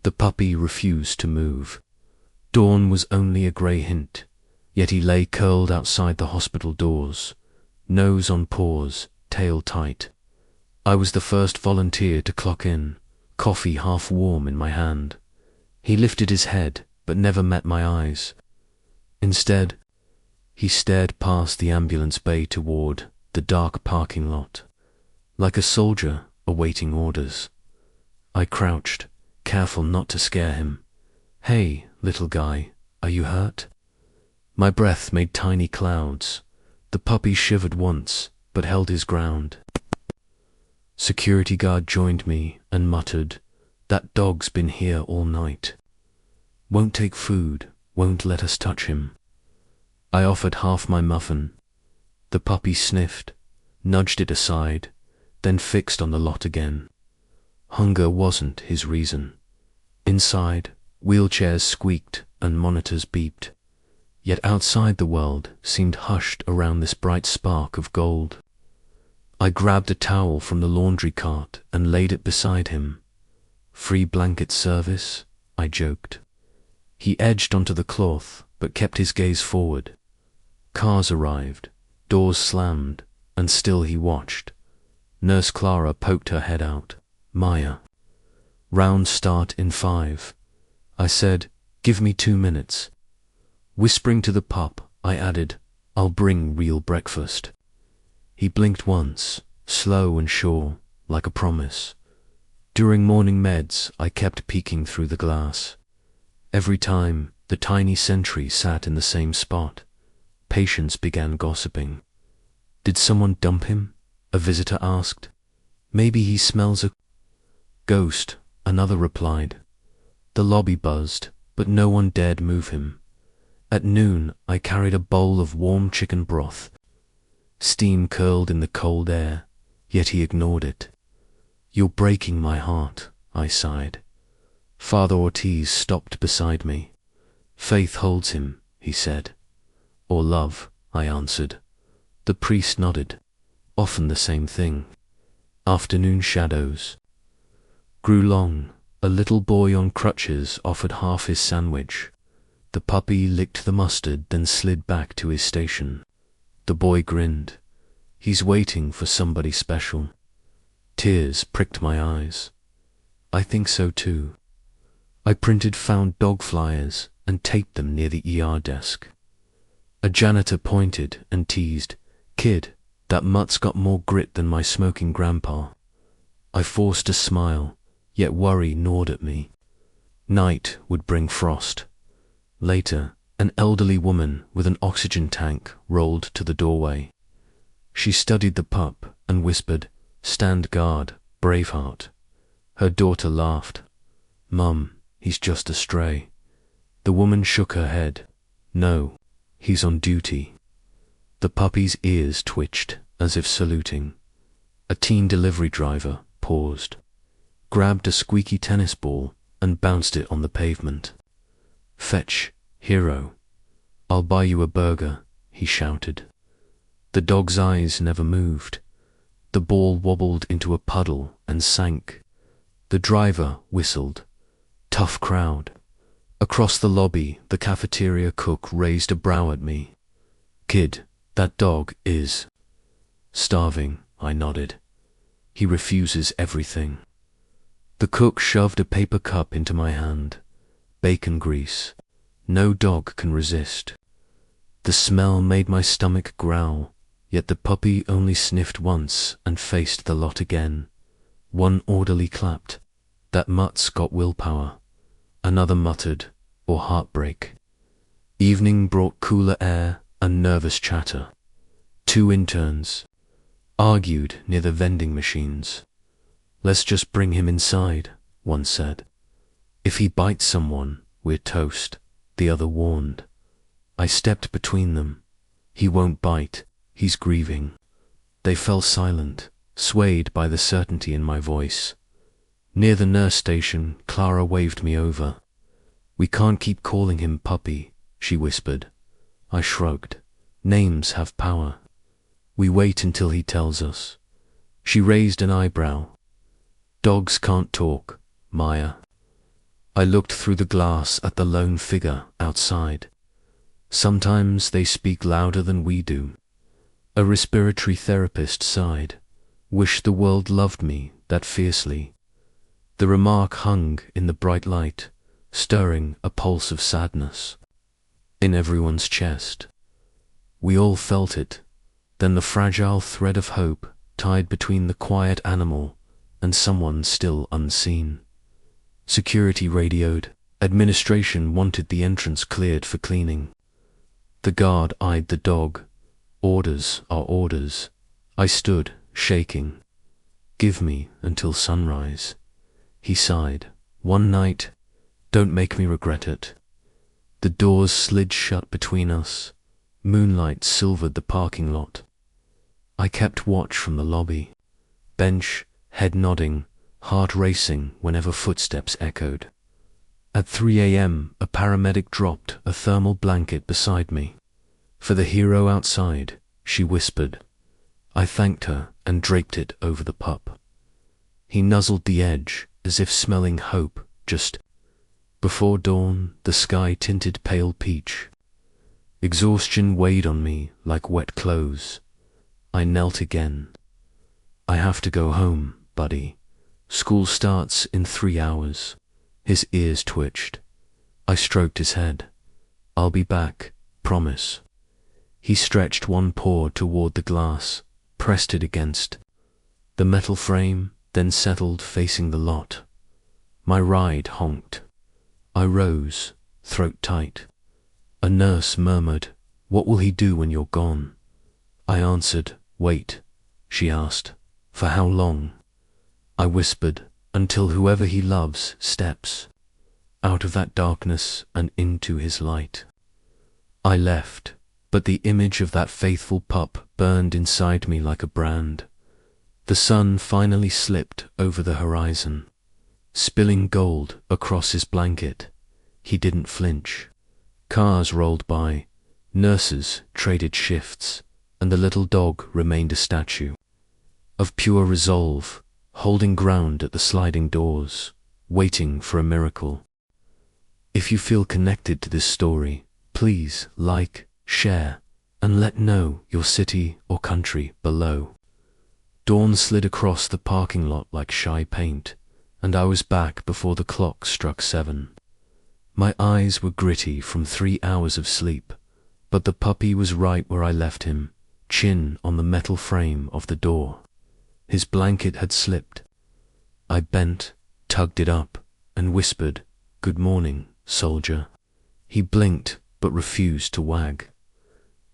The puppy refused to move. Dawn was only a grey hint, yet he lay curled outside the hospital doors, nose on paws, tail tight. I was the first volunteer to clock in, coffee half warm in my hand. He lifted his head, but never met my eyes. Instead, he stared past the ambulance bay toward the dark parking lot, like a soldier awaiting orders. I crouched, careful not to scare him. "Hey, little guy, are you hurt?" My breath made tiny clouds. The puppy shivered once, but held his ground. Security guard joined me and muttered, "That dog's been here all night. Won't take food, won't let us touch him." I offered half my muffin. The puppy sniffed, nudged it aside, then fixed on the lot again. Hunger wasn't his reason. Inside, wheelchairs squeaked and monitors beeped. Yet outside the world seemed hushed around this bright spark of gold. I grabbed a towel from the laundry cart and laid it beside him. "Free blanket service?" I joked. He edged onto the cloth, but kept his gaze forward. Cars arrived, doors slammed, and still he watched. Nurse Clara poked her head out. "Maya." "Round start in 5. I said, "Give me 2 minutes." Whispering to the pup, I added, "I'll bring real breakfast." He blinked once, slow and sure, like a promise. During morning meds, I kept peeking through the glass. Every time, the tiny sentry sat in the same spot. Patients began gossiping. "Did someone dump him?" a visitor asked. "Maybe he smells a ghost," another replied. The lobby buzzed, but no one dared move him. At noon, I carried a bowl of warm chicken broth. Steam curled in the cold air, yet he ignored it. "You're breaking my heart," I sighed. Father Ortiz stopped beside me. "Faith holds him," he said. "Or love," I answered. The priest nodded. "Often the same thing." Afternoon shadows grew long. A little boy on crutches offered half his sandwich. The puppy licked the mustard, then slid back to his station. The boy grinned. He's waiting for somebody special. Tears pricked my eyes. I think so too. I printed found dog flyers and taped them near the ER desk. A janitor pointed and teased, "Kid, that mutt's got more grit than my smoking grandpa." I forced a smile, yet worry gnawed at me. Night would bring frost. Later, an elderly woman with an oxygen tank rolled to the doorway. She studied the pup and whispered, "Stand guard, Braveheart." Her daughter laughed. "Mum, he's just a stray." The woman shook her head. "No, he's on duty." The puppy's ears twitched as if saluting. A teen delivery driver paused, grabbed a squeaky tennis ball and bounced it on the pavement. "Fetch, hero. I'll buy you a burger," he shouted. The dog's eyes never moved. The ball wobbled into a puddle and sank. The driver whistled. Tough crowd. Across the lobby, the cafeteria cook raised a brow at me. "Kid, that dog is starving," I nodded. "He refuses everything." The cook shoved a paper cup into my hand. Bacon grease. No dog can resist. The smell made my stomach growl, yet the puppy only sniffed once and faced the lot again. One orderly clapped. "That mutt's got willpower." Another muttered, "Or heartbreak." Evening brought cooler air and nervous chatter. 2 interns argued near the vending machines. "Let's just bring him inside," one said. "If he bites someone, we're toast," the other warned. I stepped between them. "He won't bite, he's grieving." They fell silent, swayed by the certainty in my voice. Near the nurse station, Clara waved me over. "We can't keep calling him Puppy," she whispered. I shrugged. "Names have power. We wait until he tells us." She raised an eyebrow. "Dogs can't talk, Maya." I looked through the glass at the lone figure outside. Sometimes they speak louder than we do. A respiratory therapist sighed. Wish the world loved me that fiercely. The remark hung in the bright light, stirring a pulse of sadness in everyone's chest. We all felt it. Then the fragile thread of hope tied between the quiet animal and someone still unseen. Security radioed. Administration wanted the entrance cleared for cleaning. The guard eyed the dog. Orders are orders. I stood, shaking. Give me until sunrise. He sighed. One night, don't make me regret it. The doors slid shut between us. Moonlight silvered the parking lot. I kept watch from the lobby. Bench, head nodding, heart racing whenever footsteps echoed. At 3 a.m., a paramedic dropped a thermal blanket beside me. For the hero outside, she whispered. I thanked her and draped it over the pup. He nuzzled the edge, as if smelling hope, just before dawn, the sky tinted pale peach. Exhaustion weighed on me like wet clothes. I knelt again. I have to go home, buddy. School starts in 3 hours. His ears twitched. I stroked his head. I'll be back, promise. He stretched one paw toward the glass, pressed it against the metal frame, then settled facing the lot. My ride honked. I rose, throat tight. A nurse murmured, What will he do when you're gone? I answered, Wait. She asked, For how long? I whispered, Until whoever he loves steps out of that darkness and into his light. I left, but the image of that faithful pup burned inside me like a brand. The sun finally slipped over the horizon, spilling gold across his blanket. He didn't flinch. Cars rolled by, nurses traded shifts, and the little dog remained a statue of pure resolve, holding ground at the sliding doors, waiting for a miracle. If you feel connected to this story, please like, share, and let know your city or country below. Dawn slid across the parking lot like shy paint, and I was back before the clock struck 7. My eyes were gritty from 3 hours of sleep, but the puppy was right where I left him, chin on the metal frame of the door. His blanket had slipped. I bent, tugged it up, and whispered, Good morning, soldier. He blinked, but refused to wag.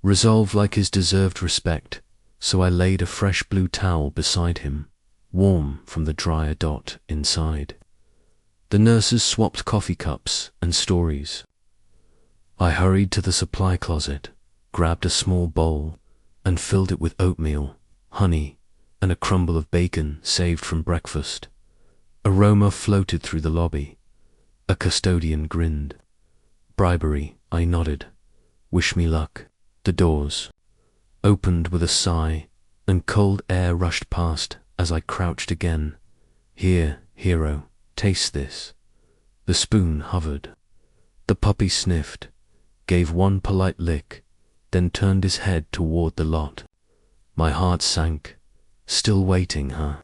Resolve like his deserved respect, so I laid a fresh blue towel beside him, warm from the drier dot inside. The nurses swapped coffee cups and stories. I hurried to the supply closet, grabbed a small bowl, and filled it with oatmeal, honey, and a crumble of bacon saved from breakfast. Aroma floated through the lobby. A custodian grinned. Bribery, I nodded. Wish me luck. The doors opened with a sigh, and cold air rushed past as I crouched again. Here, hero, taste this. The spoon hovered. The puppy sniffed, gave one polite lick, then turned his head toward the lot. My heart sank. Still waiting, huh?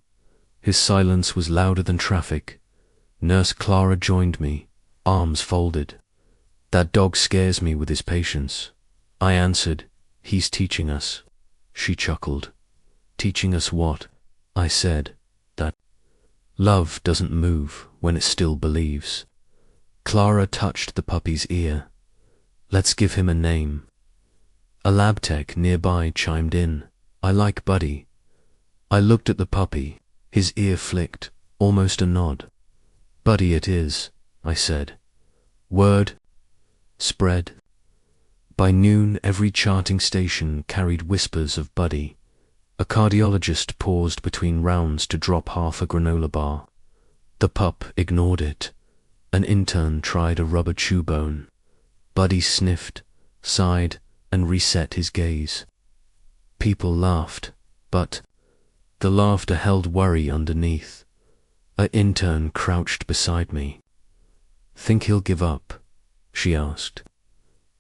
His silence was louder than traffic. Nurse Clara joined me, arms folded. That dog scares me with his patience. I answered, He's teaching us. She chuckled. Teaching us what? I said, that love doesn't move when it still believes. Clara touched the puppy's ear. Let's give him a name. A lab tech nearby chimed in. I like Buddy. I looked at the puppy. His ear flicked, almost a nod. Buddy it is, I said. Word spread. By noon, every charting station carried whispers of Buddy. A cardiologist paused between rounds to drop half a granola bar. The pup ignored it. An intern tried a rubber chew bone. Buddy sniffed, sighed, and reset his gaze. People laughed, but the laughter held worry underneath. An intern crouched beside me. Think he'll give up? She asked.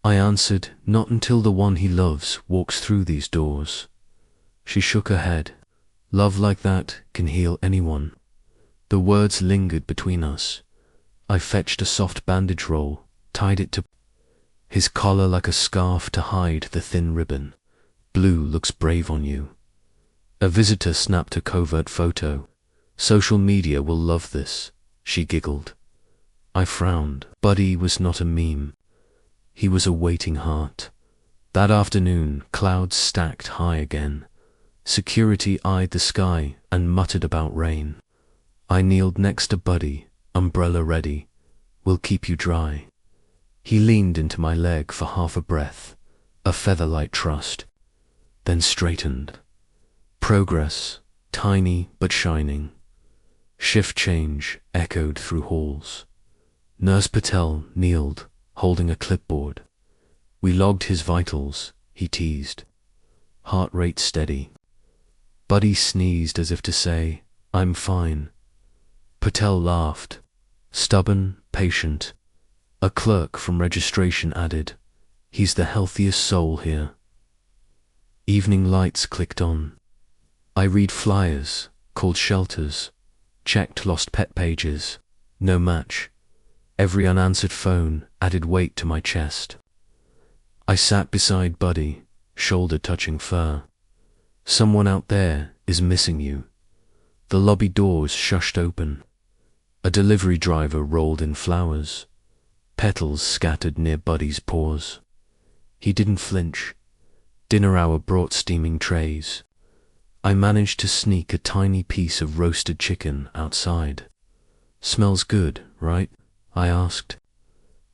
I answered, not until the one he loves walks through these doors. She shook her head. Love like that can heal anyone. The words lingered between us. I fetched a soft bandage roll, tied it to his collar like a scarf to hide the thin ribbon. Blue looks brave on you. A visitor snapped a covert photo. Social media will love this, she giggled. I frowned. Buddy was not a meme. He was a waiting heart. That afternoon, clouds stacked high again. Security eyed the sky and muttered about rain. I kneeled next to Buddy, umbrella ready. We'll keep you dry. He leaned into my leg for half a breath, a feather-light trust, then straightened. Progress, tiny but shining. Shift change echoed through halls. Nurse Patel kneeled, holding a clipboard. We logged his vitals, he teased. Heart rate steady. Buddy sneezed as if to say, I'm fine. Patel laughed. Stubborn, patient. A clerk from registration added, he's the healthiest soul here. Evening lights clicked on. I read flyers, called shelters, checked lost pet pages. No match. Every unanswered phone added weight to my chest. I sat beside Buddy, shoulder touching fur. Someone out there is missing you. The lobby doors shushed open. A delivery driver rolled in flowers. Petals scattered near Buddy's paws. He didn't flinch. Dinner hour brought steaming trays. I managed to sneak a tiny piece of roasted chicken outside. Smells good, right? I asked.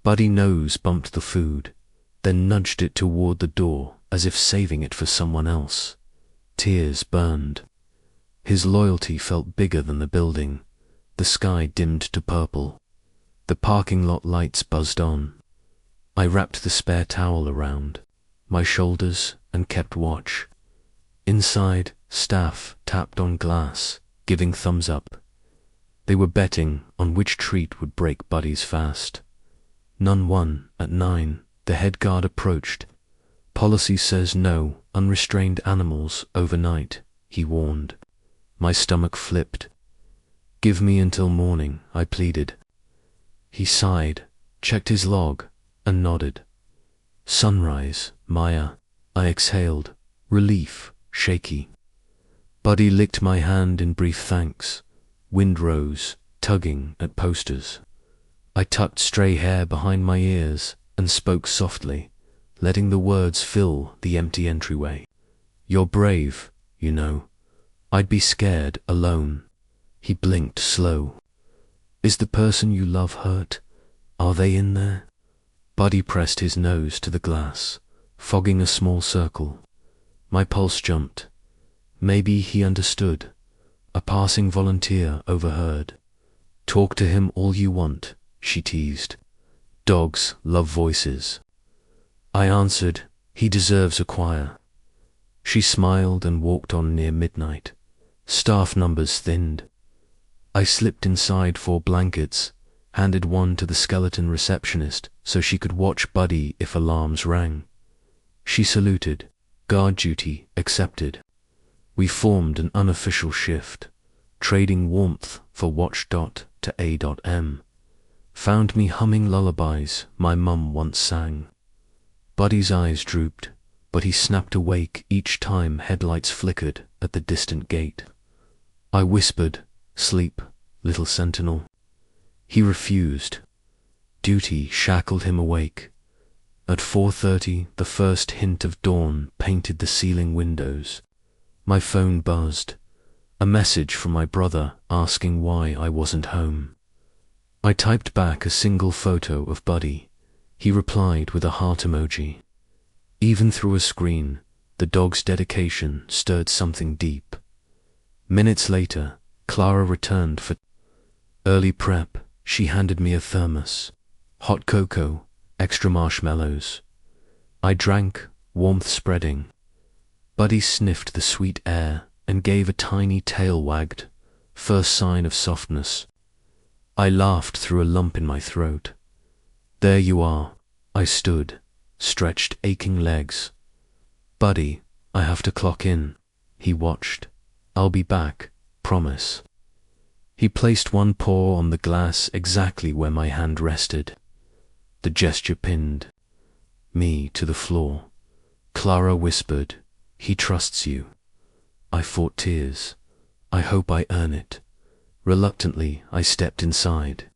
Buddy nose bumped the food, then nudged it toward the door as if saving it for someone else. Tears burned. His loyalty felt bigger than the building. The sky dimmed to purple. The parking lot lights buzzed on. I wrapped the spare towel around my shoulders and kept watch. Inside, staff tapped on glass, giving thumbs up. They were betting on which treat would break Buddy's fast. None won. At 9, the head guard approached. Policy says no unrestrained animals overnight, he warned. My stomach flipped. Give me until morning, I pleaded. He sighed, checked his log, and nodded. Sunrise, Maya, I exhaled, relief, shaky. Buddy licked my hand in brief thanks. Wind rose, tugging at posters. I tucked stray hair behind my ears and spoke softly, letting the words fill the empty entryway. You're brave, you know. I'd be scared alone. He blinked slow. Is the person you love hurt? Are they in there? Buddy pressed his nose to the glass, fogging a small circle. My pulse jumped. Maybe he understood. A passing volunteer overheard. Talk to him all you want, she teased. Dogs love voices. I answered, he deserves a choir. She smiled and walked on near midnight. Staff numbers thinned. I slipped inside 4 blankets, handed one to the skeleton receptionist so she could watch Buddy if alarms rang. She saluted. Guard duty accepted. We formed an unofficial shift, trading warmth for watch. To A.M. Found me humming lullabies my mum once sang. Buddy's eyes drooped, but he snapped awake each time headlights flickered at the distant gate. I whispered, sleep, little sentinel. He refused. Duty shackled him awake. At 4:30, the first hint of dawn painted the ceiling windows. My phone buzzed. A message from my brother asking why I wasn't home. I typed back a single photo of Buddy. He replied with a heart emoji. Even through a screen, the dog's dedication stirred something deep. Minutes later, Clara returned for early prep. She handed me a thermos. Hot cocoa, extra marshmallows. I drank, warmth spreading. Buddy sniffed the sweet air and gave a tiny tail wagged, first sign of softness. I laughed through a lump in my throat. There you are. I stood, stretched aching legs. Buddy, I have to clock in. He watched. I'll be back, promise. He placed one paw on the glass exactly where my hand rested. The gesture pinned me to the floor. Clara whispered, "He trusts you." I fought tears. I hope I earn it. Reluctantly, I stepped inside.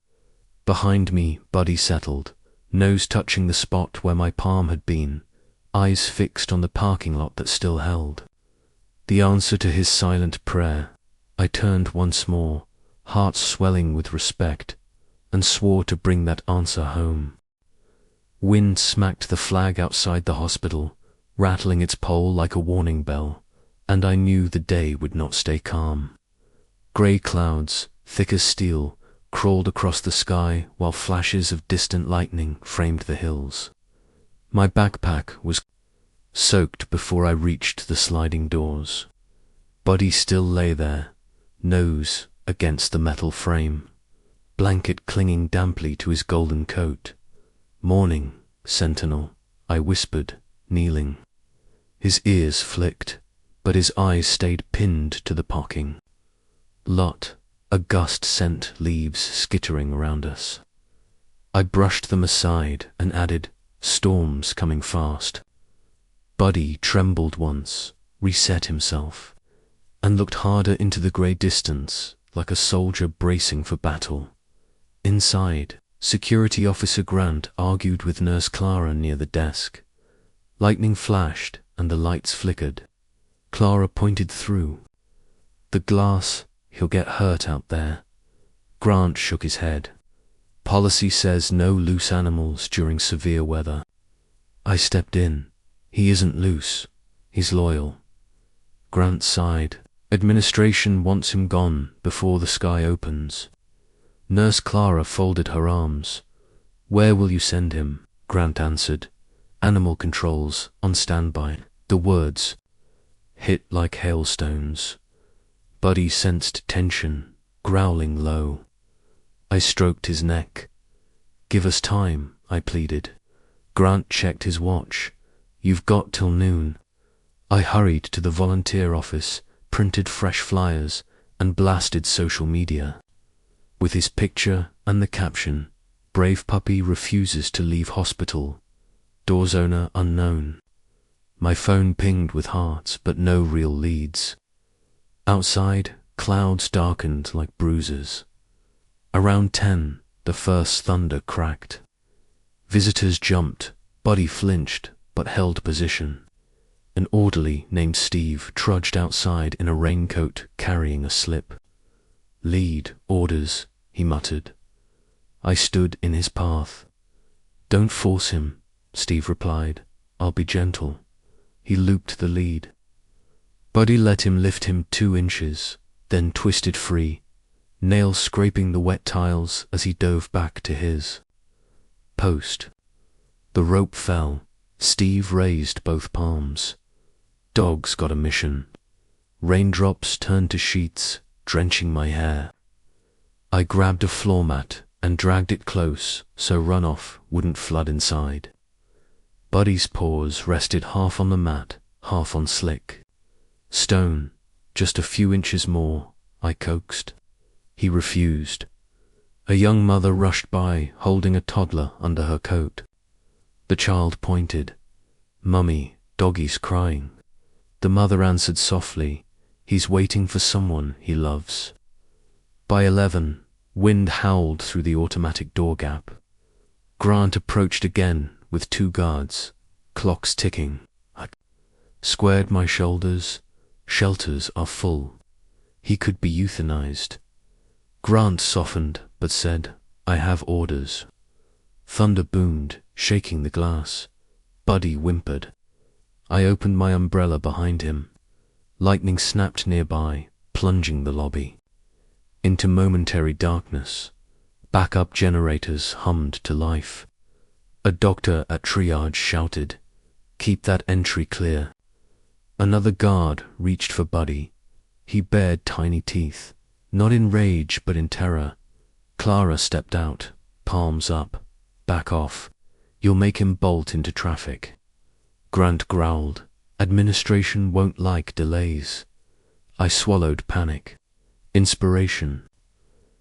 Behind me, Buddy settled, nose touching the spot where my palm had been, eyes fixed on the parking lot that still held. The answer to his silent prayer. I turned once more, heart swelling with respect, and swore to bring that answer home. Wind smacked the flag outside the hospital, rattling its pole like a warning bell, and I knew the day would not stay calm. Grey clouds, thick as steel, crawled across the sky while flashes of distant lightning framed the hills. My backpack was soaked before I reached the sliding doors. Buddy still lay there, nose against the metal frame, blanket clinging damply to his golden coat. "Morning, Sentinel," I whispered, kneeling. His ears flicked, but his eyes stayed pinned to the parking lot. A gust sent leaves skittering around us. I brushed them aside and added, "Storm's coming fast." Buddy trembled once, reset himself, and looked harder into the grey distance, like a soldier bracing for battle. Inside, Security Officer Grant argued with Nurse Clara near the desk. Lightning flashed and the lights flickered. Clara pointed through. "The glass, he'll get hurt out there." Grant shook his head. "Policy says no loose animals during severe weather." I stepped in. "He isn't loose. He's loyal." Grant sighed. "Administration wants him gone before the sky opens." Nurse Clara folded her arms. "Where will you send him?" Grant answered. "Animal controls, on standby." The words hit like hailstones. Buddy sensed tension, growling low. I stroked his neck. "Give us time," I pleaded. Grant checked his watch. "You've got till noon." I hurried to the volunteer office, printed fresh flyers, and blasted social media. With his picture and the caption, "Brave puppy refuses to leave hospital. Door's owner unknown." My phone pinged with hearts, but no real leads. Outside, clouds darkened like bruises. Around 10, the first thunder cracked. Visitors jumped. Buddy flinched, but held position. An orderly named Steve trudged outside in a raincoat, carrying a slip. "Lead, orders," he muttered. I stood in his path. "Don't force him," Steve replied. "I'll be gentle." He looped the lead. Buddy let him lift him 2 inches, then twisted free, nails scraping the wet tiles as he dove back to his post. The rope fell. Steve raised both palms. Dog's got a mission. Raindrops turned to sheets, drenching my hair. I grabbed a floor mat and dragged it close so runoff wouldn't flood inside. Buddy's paws rested half on the mat, half on slick stone. "Just a few inches more," I coaxed. He refused. A young mother rushed by, holding a toddler under her coat. The child pointed. "Mummy, Doggie's crying." The mother answered softly, "He's waiting for someone he loves." By 11, wind howled through the automatic door gap. Grant approached again with 2 guards, clocks ticking. I squared my shoulders. Shelters are full. He could be euthanized. Grant softened, but said, "I have orders." Thunder boomed, shaking the glass. Buddy whimpered. I opened my umbrella behind him. Lightning snapped nearby, plunging the lobby. Into momentary darkness. Backup generators hummed to life. A doctor at triage shouted, "Keep that entry clear." Another guard reached for Buddy. He bared tiny teeth, not in rage but in terror. Clara stepped out, palms up. Back off. You'll make him bolt into traffic. Grant growled. Administration won't like delays. I swallowed panic. Inspiration.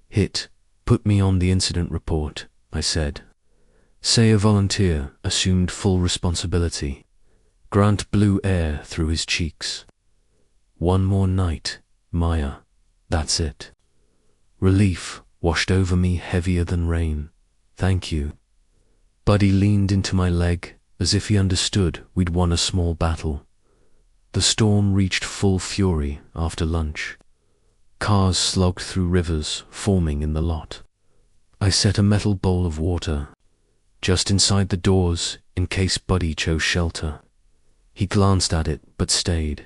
Hit. Put me on the incident report, I said. Say a volunteer assumed full responsibility. Grant blew air through his cheeks. One more night, Maya. That's it. Relief washed over me heavier than rain. Thank you. Buddy leaned into my leg as if he understood we'd won a small battle. The storm reached full fury after lunch. Cars slogged through rivers forming in the lot. I set a metal bowl of water just inside the doors in case Buddy chose shelter. He glanced at it but stayed.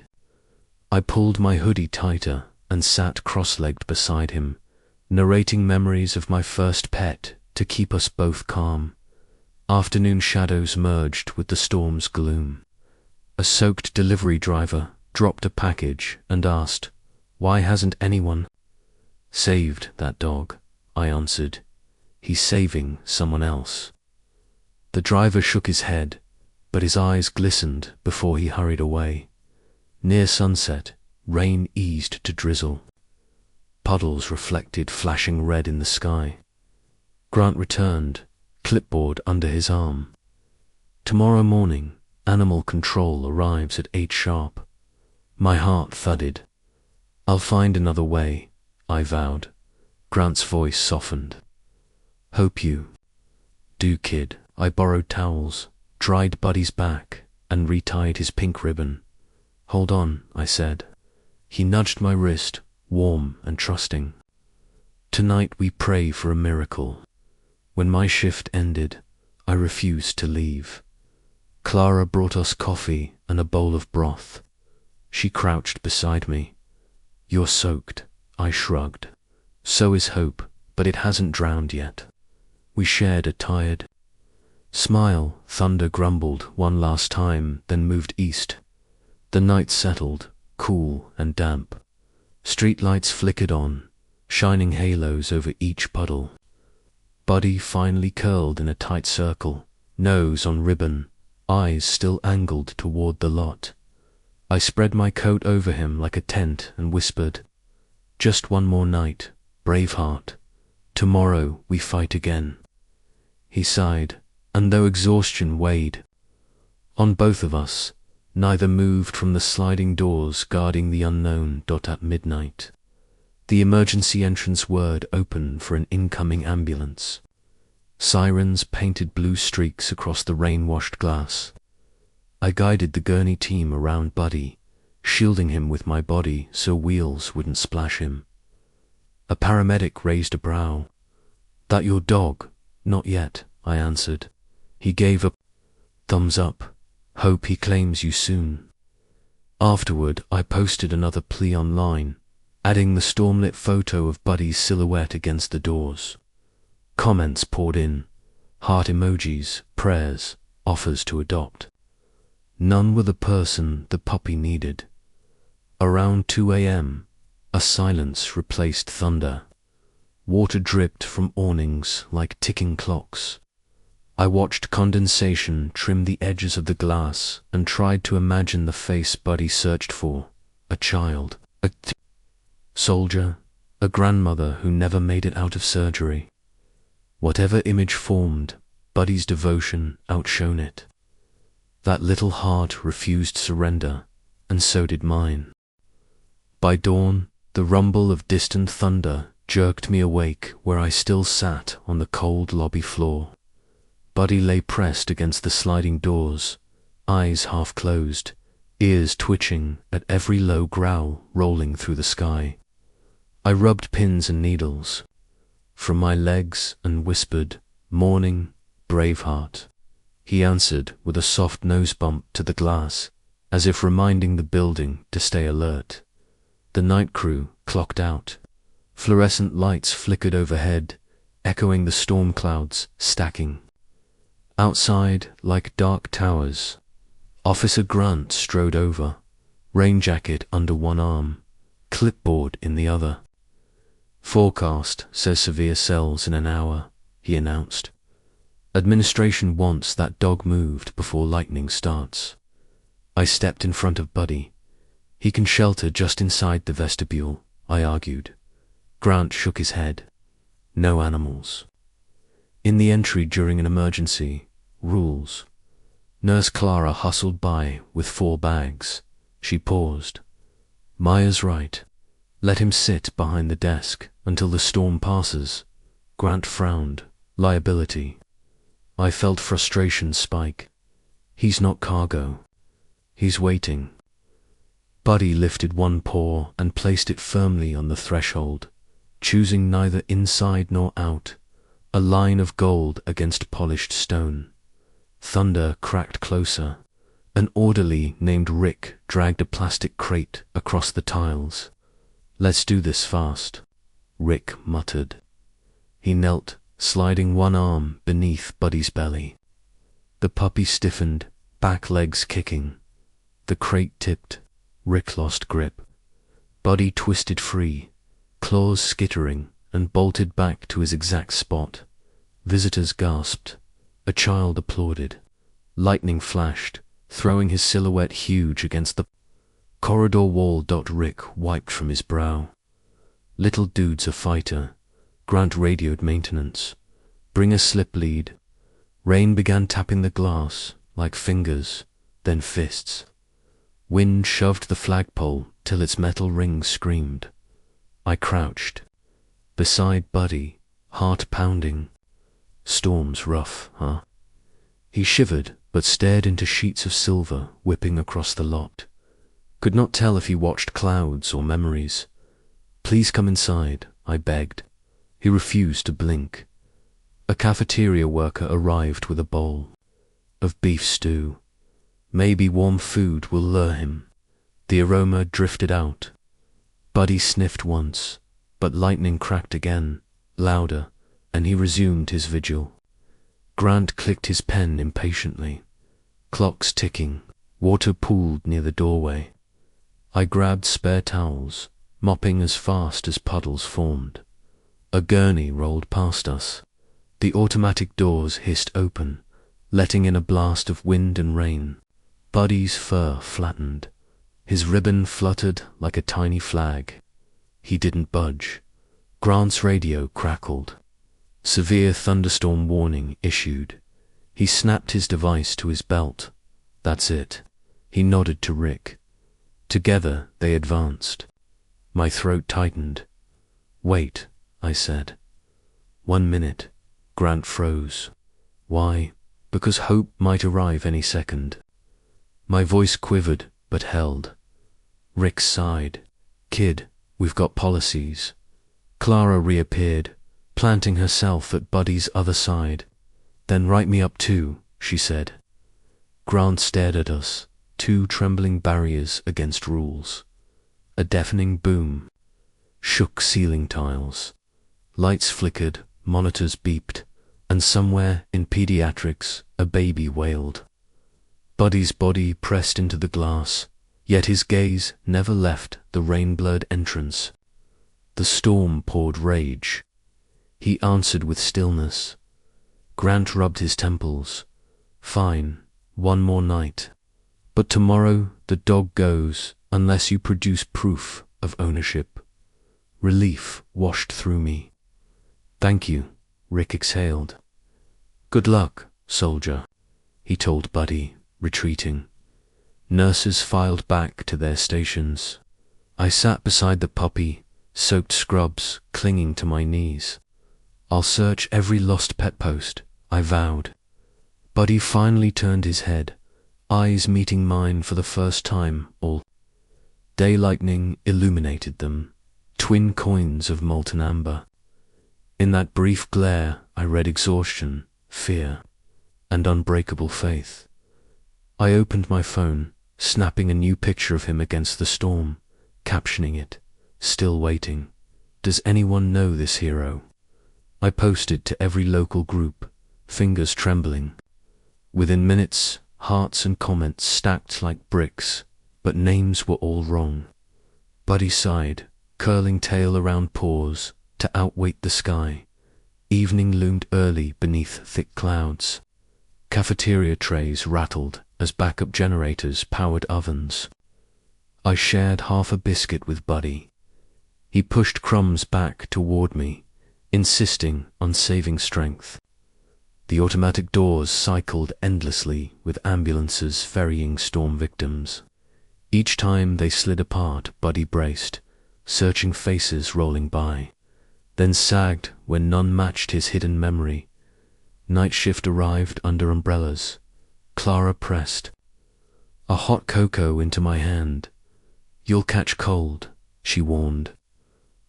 I pulled my hoodie tighter and sat cross-legged beside him, narrating memories of my first pet to keep us both calm. Afternoon shadows merged with the storm's gloom. A soaked delivery driver dropped a package and asked, "Why hasn't anyone?" "Saved that dog," I answered. "He's saving someone else." The driver shook his head, but his eyes glistened before he hurried away. Near sunset, rain eased to drizzle. Puddles reflected flashing red in the sky. Grant returned, clipboard under his arm. Tomorrow morning, animal control arrives at 8 sharp. My heart thudded. I'll find another way, I vowed. Grant's voice softened. Hope you do, kid. I borrowed towels, dried Buddy's back, and retied his pink ribbon. Hold on, I said. He nudged my wrist, warm and trusting. Tonight we pray for a miracle. When my shift ended, I refused to leave. Clara brought us coffee and a bowl of broth. She crouched beside me. You're soaked, I shrugged. So is hope, but it hasn't drowned yet. We shared a tired smile. Thunder grumbled one last time, then moved east. The night settled, cool and damp. Streetlights flickered on, shining halos over each puddle. Buddy finally curled in a tight circle, nose on ribbon, eyes still angled toward the lot. I spread my coat over him like a tent and whispered, "Just one more night, Braveheart. Tomorrow we fight again." He sighed, and though exhaustion weighed on both of us, neither moved from the sliding doors guarding the unknown. At midnight, the emergency entrance word opened for an incoming ambulance. Sirens painted blue streaks across the rain-washed glass. I guided the gurney team around Buddy, shielding him with my body so wheels wouldn't splash him. A paramedic raised a brow. "That your dog?" "Not yet," I answered. He gave a thumbs up. "Hope he claims you soon." Afterward, I posted another plea online, adding the stormlit photo of Buddy's silhouette against the doors. Comments poured in, heart emojis, prayers, offers to adopt. None were the person the puppy needed. Around 2 a.m., a silence replaced thunder. Water dripped from awnings like ticking clocks. I watched condensation trim the edges of the glass and tried to imagine the face Buddy searched for. A child, a soldier, a grandmother who never made it out of surgery. Whatever image formed, Buddy's devotion outshone it. That little heart refused surrender, and so did mine. By dawn, the rumble of distant thunder jerked me awake where I still sat on the cold lobby floor. Buddy lay pressed against the sliding doors, eyes half closed, ears twitching at every low growl rolling through the sky. I rubbed pins and needles from my legs and whispered, "Morning, Braveheart." He answered with a soft nose bump to the glass, as if reminding the building to stay alert. The night crew clocked out. Fluorescent lights flickered overhead, echoing the storm clouds stacking. Outside, like dark towers, Officer Grant strode over, rain jacket under one arm, clipboard in the other. Forecast says severe cells in an hour, he announced. Administration wants that dog moved before lightning starts. I stepped in front of Buddy. He can shelter just inside the vestibule, I argued. Grant shook his head. No animals. In the entry during an emergency, rules. Nurse Clara hustled by with 4 bags. She paused. Maya's right. Let him sit behind the desk until the storm passes. Grant frowned. Liability. I felt frustration spike. He's not cargo. He's waiting. Buddy lifted one paw and placed it firmly on the threshold, choosing neither inside nor out, a line of gold against polished stone. Thunder cracked closer. An orderly named Rick dragged a plastic crate across the tiles. Let's do this fast, Rick muttered. He knelt, sliding one arm beneath Buddy's belly. The puppy stiffened, back legs kicking. The crate tipped. Rick lost grip. Buddy twisted free, claws skittering, and bolted back to his exact spot. Visitors gasped. A child applauded. Lightning flashed, throwing his silhouette huge against the corridor wall. Rick wiped from his brow. Little dude's a fighter. Grant radioed maintenance. Bring a slip lead. Rain began tapping the glass, like fingers, then fists. Wind shoved the flagpole till its metal rings screamed. I crouched. Beside Buddy, heart pounding. Storm's rough, huh? He shivered, but stared into sheets of silver whipping across the lot. Could not tell if he watched clouds or memories. Please come inside, I begged. He refused to blink. A cafeteria worker arrived with a bowl of beef stew. Maybe warm food will lure him. The aroma drifted out. Buddy sniffed once, but lightning cracked again, louder, and he resumed his vigil. Grant clicked his pen impatiently. Clocks ticking, water pooled near the doorway. I grabbed spare towels, mopping as fast as puddles formed. A gurney rolled past us. The automatic doors hissed open, letting in a blast of wind and rain. Buddy's fur flattened. His ribbon fluttered like a tiny flag. He didn't budge. Grant's radio crackled. Severe thunderstorm warning issued. He snapped his device to his belt. That's it. He nodded to Rick. Together they advanced. My throat tightened. Wait, I said. 1 minute. Grant froze. Why? Because hope might arrive any second. My voice quivered, but held. Rick sighed. Kid, we've got policies. Clara reappeared, planting herself at Buddy's other side. Then write me up too, she said. Grant stared at us, 2 trembling barriers against rules. A deafening boom shook ceiling tiles. Lights flickered, monitors beeped, and somewhere in pediatrics a baby wailed. Buddy's body pressed into the glass, yet his gaze never left the rain-blurred entrance. The storm poured rage. He answered with stillness. Grant rubbed his temples. Fine, 1 more night. But tomorrow the dog goes unless you produce proof of ownership. Relief washed through me. Thank you, Rick exhaled. Good luck, soldier, he told Buddy, retreating. Nurses filed back to their stations. I sat beside the puppy, soaked scrubs clinging to my knees. I'll search every lost pet post, I vowed. Buddy finally turned his head, eyes meeting mine for the first time. All day lightning illuminated them, twin coins of molten amber. In that brief glare I read exhaustion, fear, and unbreakable faith. I opened my phone, snapping a new picture of him against the storm, captioning it, "Still waiting. Does anyone know this hero?" I posted to every local group, fingers trembling. Within minutes, hearts and comments stacked like bricks, but names were all wrong. Buddy sighed, curling tail around paws, to outweight the sky. Evening loomed early beneath thick clouds. Cafeteria trays rattled as backup generators powered ovens. I shared half a biscuit with Buddy. He pushed crumbs back toward me, insisting on saving strength. The automatic doors cycled endlessly with ambulances ferrying storm victims. Each time they slid apart, Buddy braced, searching faces rolling by, then sagged when none matched his hidden memory. Night shift arrived under umbrellas. Clara pressed a hot cocoa into my hand. "You'll catch cold," she warned.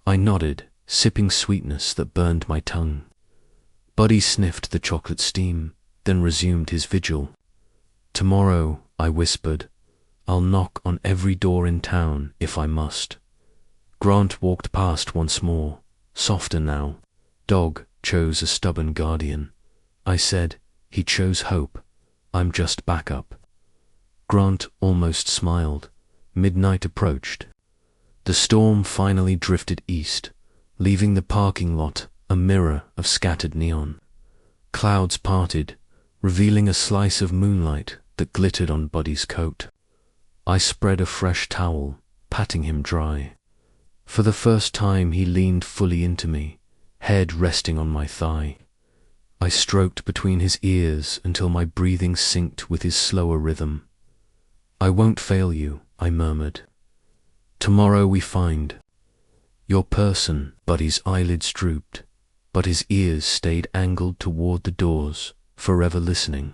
I nodded, sipping sweetness that burned my tongue. Buddy sniffed the chocolate steam, then resumed his vigil. "Tomorrow," I whispered, "I'll knock on every door in town if I must." Grant walked past once more, softer now. "Dog chose a stubborn guardian." I said, "He chose hope. I'm just backup." Grant almost smiled. Midnight approached. The storm finally drifted east, leaving the parking lot a mirror of scattered neon. Clouds parted, revealing a slice of moonlight that glittered on Buddy's coat. I spread a fresh towel, patting him dry. For the first time he leaned fully into me, head resting on my thigh. I stroked between his ears until my breathing synced with his slower rhythm. "I won't fail you," I murmured. "Tomorrow we find your person." Buddy's eyelids drooped, but his ears stayed angled toward the doors, forever listening.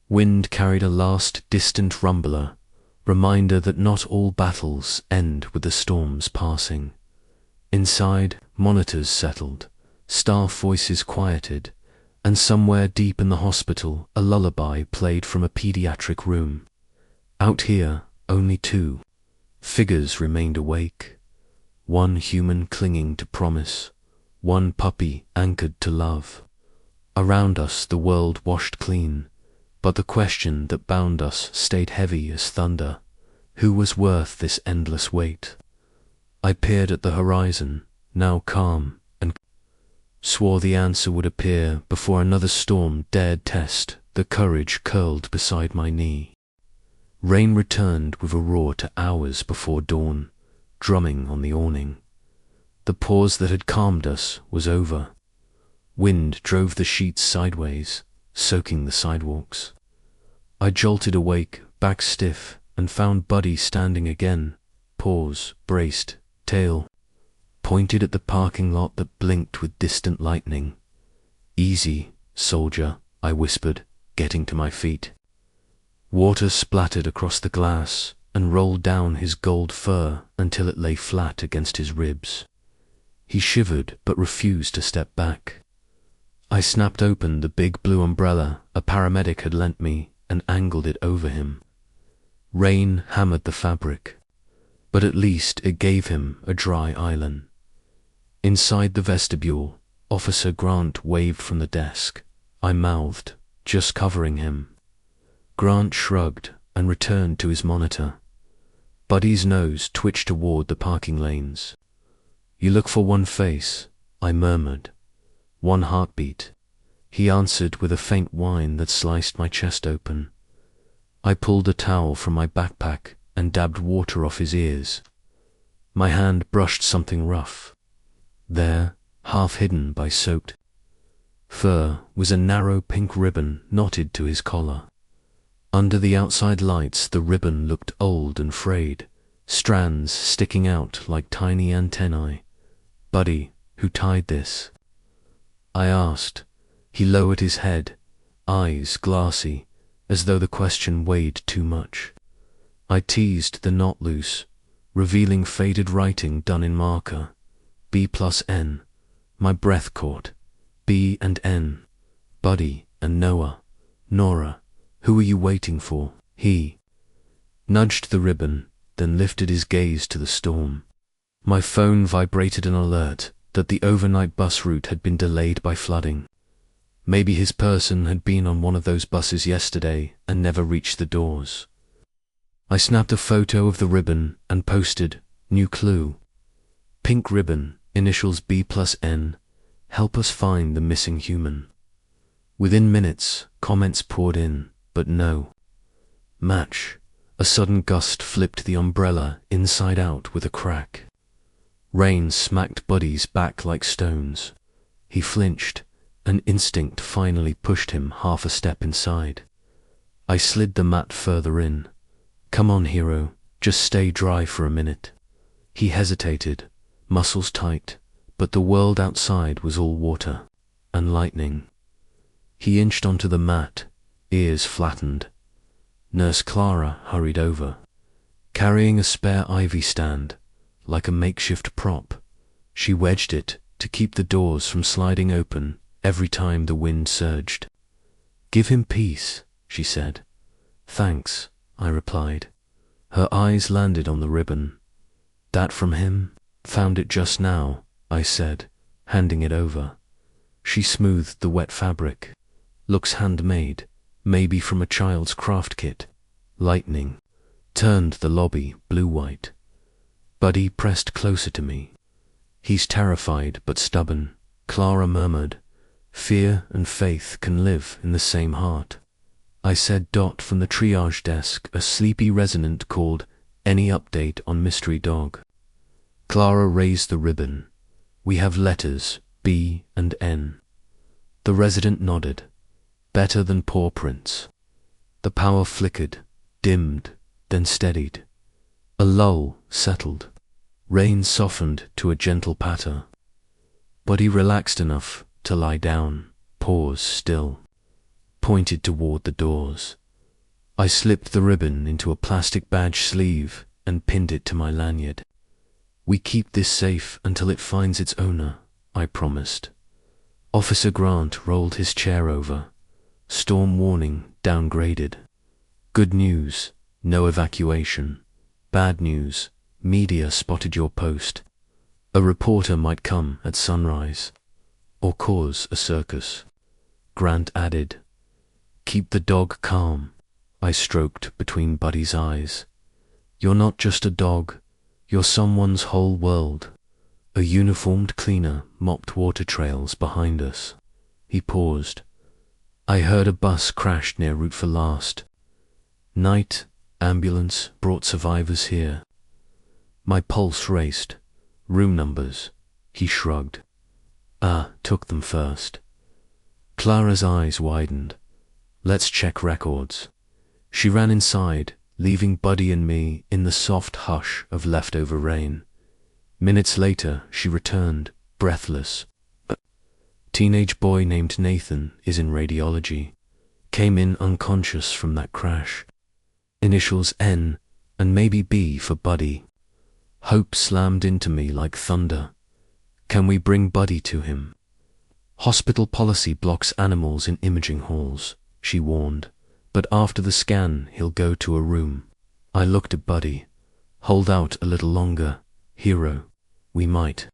Wind carried a last distant rumbler, reminder that not all battles end with the storm's passing. Inside, monitors settled, staff voices quieted, and somewhere deep in the hospital a lullaby played from a pediatric room. Out here, only two figures remained awake. One human clinging to promise, one puppy anchored to love. Around us the world washed clean, but the question that bound us stayed heavy as thunder. Who was worth this endless wait? I peered at the horizon, now calm, and swore the answer would appear before another storm dared test the courage curled beside my knee. Rain returned with a roar to hours before dawn, drumming on the awning. The pause that had calmed us was over. Wind drove the sheets sideways, soaking the sidewalks. I jolted awake, back stiff, and found Buddy standing again, paws braced, tail pointed at the parking lot that blinked with distant lightning. "Easy, soldier," I whispered, getting to my feet. Water splattered across the glass and rolled down his gold fur until it lay flat against his ribs. He shivered but refused to step back. I snapped open the big blue umbrella a paramedic had lent me and angled it over him. Rain hammered the fabric, but at least it gave him a dry island. Inside the vestibule, Officer Grant waved from the desk. I mouthed, "Just covering him." Grant shrugged and returned to his monitor. Buddy's nose twitched toward the parking lanes. "You look for one face," I murmured. "One heartbeat." He answered with a faint whine that sliced my chest open. I pulled a towel from my backpack and dabbed water off his ears. My hand brushed something rough. There, half hidden by soaked fur, was a narrow pink ribbon knotted to his collar. Under the outside lights, the ribbon looked old and frayed, strands sticking out like tiny antennae. "Buddy, who tied this?" I asked. He lowered his head, eyes glassy, as though the question weighed too much. I teased the knot loose, revealing faded writing done in marker. B+N. My breath caught. B and N. Buddy and Noah. Nora. Who are you waiting for? He nudged the ribbon, then lifted his gaze to the storm. My phone vibrated an alert that the overnight bus route had been delayed by flooding. Maybe his person had been on one of those buses yesterday and never reached the doors. I snapped a photo of the ribbon and posted, "New clue. Pink ribbon, initials B+N, help us find the missing human. Within minutes, comments poured in, but no match. A sudden gust flipped the umbrella inside out with a crack. Rain smacked Buddy's back like stones. He flinched, and instinct finally pushed him half a step inside. I slid the mat further in. Come on, hero, just stay dry for a minute. He hesitated, muscles tight, but the world outside was all water and lightning. He inched onto the mat, ears flattened. Nurse Clara hurried over, carrying a spare ivy stand, like a makeshift prop. She wedged it to keep the doors from sliding open every time the wind surged. Give him peace, she said. Thanks, I replied. Her eyes landed on the ribbon. That from him? Found it just now, I said, handing it over. She smoothed the wet fabric. Looks handmade, maybe from a child's craft kit. Lightning turned the lobby blue-white. Buddy pressed closer to me. He's terrified but stubborn, Clara murmured. Fear and faith can live in the same heart. I said. From the triage desk, a sleepy resident called, any update on mystery dog? Clara raised the ribbon. We have letters, B and N. The resident nodded. Better than paw prints. The power flickered, dimmed, then steadied. A lull settled. Rain softened to a gentle patter. Buddy relaxed enough to lie down, paws still, pointed toward the doors. I slipped the ribbon into a plastic badge sleeve and pinned it to my lanyard. We keep this safe until it finds its owner, I promised. Officer Grant rolled his chair over. Storm warning downgraded. Good news, no evacuation. Bad news, media spotted your post. A reporter might come at sunrise, or cause a circus. Grant added. Keep the dog calm, I stroked between Buddy's eyes. You're not just a dog, you're someone's whole world. A uniformed cleaner mopped water trails behind us. He paused. I heard a bus crashed near Route for Last. Night, ambulance brought survivors here. My pulse raced. Room numbers. He shrugged. Took them first. Clara's eyes widened. Let's check records. She ran inside, leaving Buddy and me in the soft hush of leftover rain. Minutes later, she returned, breathless. A teenage boy named Nathan is in radiology. Came in unconscious from that crash. Initials N and maybe B for Buddy. Hope slammed into me like thunder. Can we bring Buddy to him? Hospital policy blocks animals in imaging halls, she warned, but after the scan he'll go to a room. I looked at Buddy. Hold out a little longer, hero. We might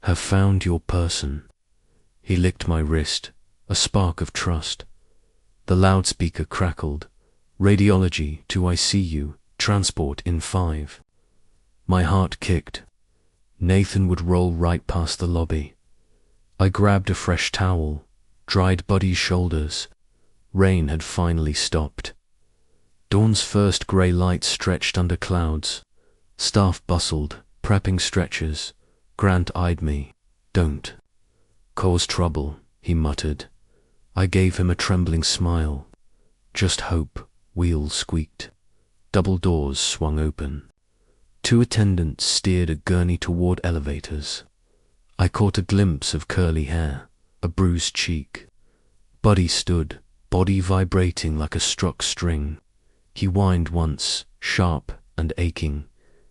have found your person. He licked my wrist, a spark of trust. The loudspeaker crackled. Radiology to ICU, transport in 5. My heart kicked. Nathan would roll right past the lobby. I grabbed a fresh towel, dried Buddy's shoulders. Rain had finally stopped. Dawn's first grey light stretched under clouds. Staff bustled, prepping stretchers. Grant eyed me. Don't cause trouble, he muttered. I gave him a trembling smile. Just hope. Wheels squeaked. Double doors swung open. 2 attendants steered a gurney toward elevators. I caught a glimpse of curly hair, a bruised cheek. Buddy stood, body vibrating like a struck string. He whined once, sharp and aching.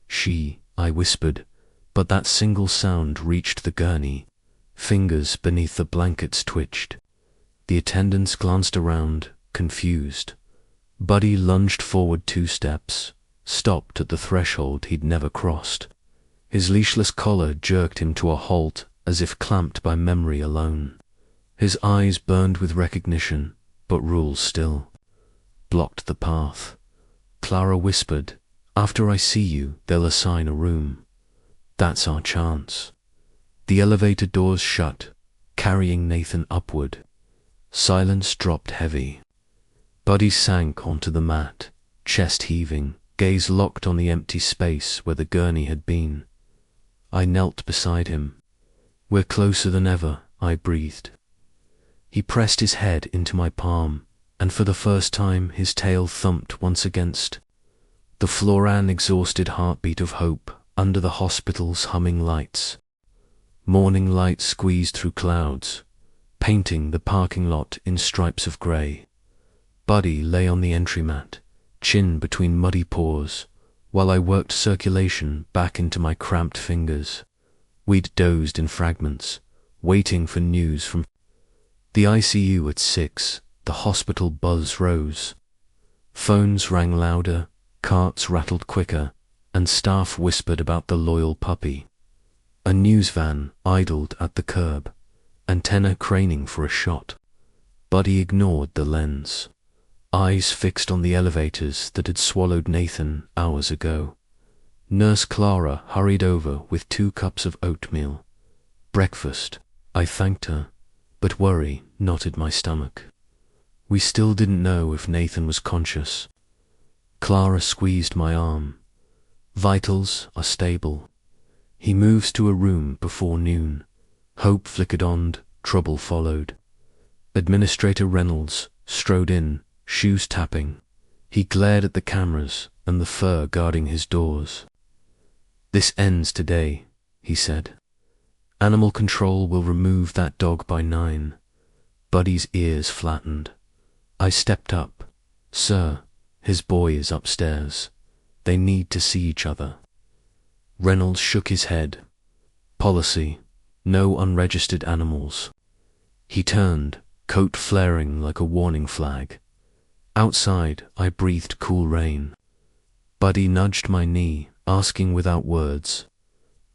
She, I whispered, but that single sound reached the gurney. Fingers beneath the blankets twitched. The attendants glanced around, confused. Buddy lunged forward 2 steps, stopped at the threshold he'd never crossed. His leashless collar jerked him to a halt as if clamped by memory alone. His eyes burned with recognition, but rules still blocked the path. Clara whispered, after I see you, they'll assign a room. That's our chance. The elevator doors shut, carrying Nathan upward. Silence dropped heavy. Buddy sank onto the mat, chest heaving, gaze locked on the empty space where the gurney had been. I knelt beside him. "We're closer than ever," I breathed. He pressed his head into my palm, and for the first time his tail thumped once against the floor, an exhausted heartbeat of hope under the hospital's humming lights. Morning light squeezed through clouds, painting the parking lot in stripes of grey. Buddy lay on the entry mat, chin between muddy paws, while I worked circulation back into my cramped fingers. We'd dozed in fragments, waiting for news from the ICU at 6. The hospital buzz rose. Phones rang louder, carts rattled quicker, and staff whispered about the loyal puppy. A news van idled at the curb, antenna craning for a shot. Buddy ignored the lens, eyes fixed on the elevators that had swallowed Nathan hours ago. Nurse Clara hurried over with 2 cups of oatmeal. "Breakfast," I thanked her, but worry knotted my stomach. We still didn't know if Nathan was conscious. Clara squeezed my arm. "Vitals are stable. He moves to a room before noon." Hope flickered on, trouble followed. Administrator Reynolds strode in, shoes tapping. He glared at the cameras and the fur guarding his doors. "This ends today," he said. "Animal control will remove that dog by 9. Buddy's ears flattened. I stepped up. "Sir, his boy is upstairs. They need to see each other." Reynolds shook his head. "Policy, no unregistered animals." He turned, coat flaring like a warning flag. Outside, I breathed cool rain. Buddy nudged my knee, asking without words.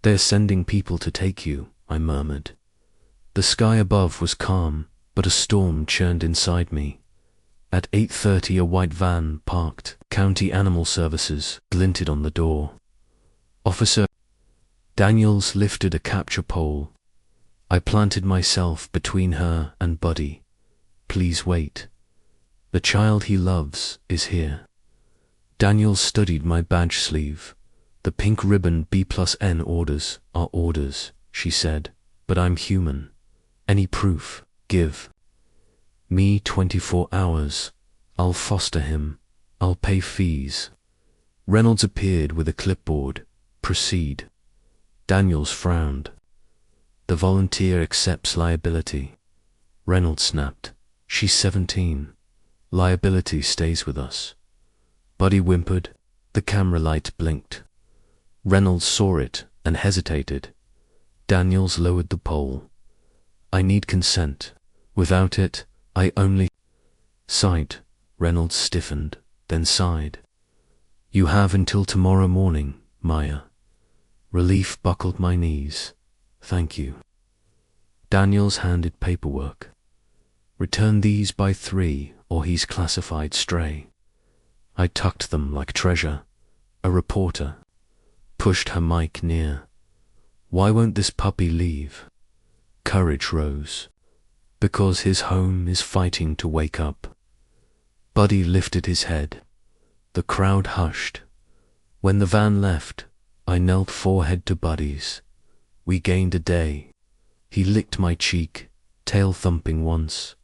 "They're sending people to take you," I murmured. The sky above was calm, but a storm churned inside me. At 8:30 a white van parked. County Animal Services glinted on the door. Officer Daniels lifted a capture pole. I planted myself between her and Buddy. "Please wait. The child he loves is here." Daniels studied my badge sleeve. "The pink ribbon B+N orders are orders," she said, "but I'm human. Any proof, give me 24 hours. I'll foster him. I'll pay fees." Reynolds appeared with a clipboard. "Proceed." Daniels frowned. "The volunteer accepts liability." Reynolds snapped. "She's 17. Liability stays with us." Buddy whimpered. The camera light blinked. Reynolds saw it and hesitated. Daniels lowered the pole. "I need consent. Without it, I only..." "Sight." Reynolds stiffened, then sighed. "You have until tomorrow morning, Maya." Relief buckled my knees. "Thank you." Daniels handed paperwork. "Return these by 3 or he's classified stray." I tucked them like treasure. A reporter pushed her mic near. "Why won't this puppy leave?" Courage rose. "Because his home is fighting to wake up." Buddy lifted his head. The crowd hushed. When the van left, I knelt forehead to Buddy's. We gained a day. He licked my cheek, tail thumping once.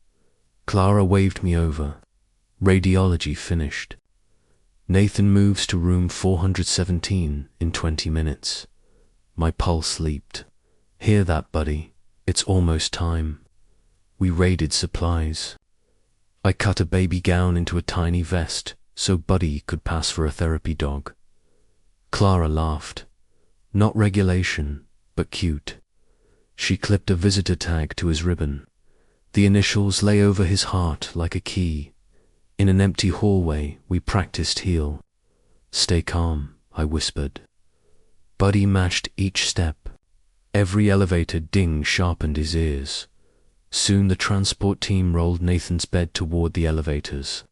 Clara waved me over. Radiology finished. Nathan moves to room 417 in 20 minutes. My pulse leaped. "Hear that, Buddy? It's almost time." We raided supplies. I cut a baby gown into a tiny vest so Buddy could pass for a therapy dog. Clara laughed. Not regulation, but cute. She clipped a visitor tag to his ribbon. The initials lay over his heart like a key. In an empty hallway, we practiced heal. "Stay calm," I whispered. Buddy matched each step. Every elevator ding sharpened his ears. Soon the transport team rolled Nathan's bed toward the elevators.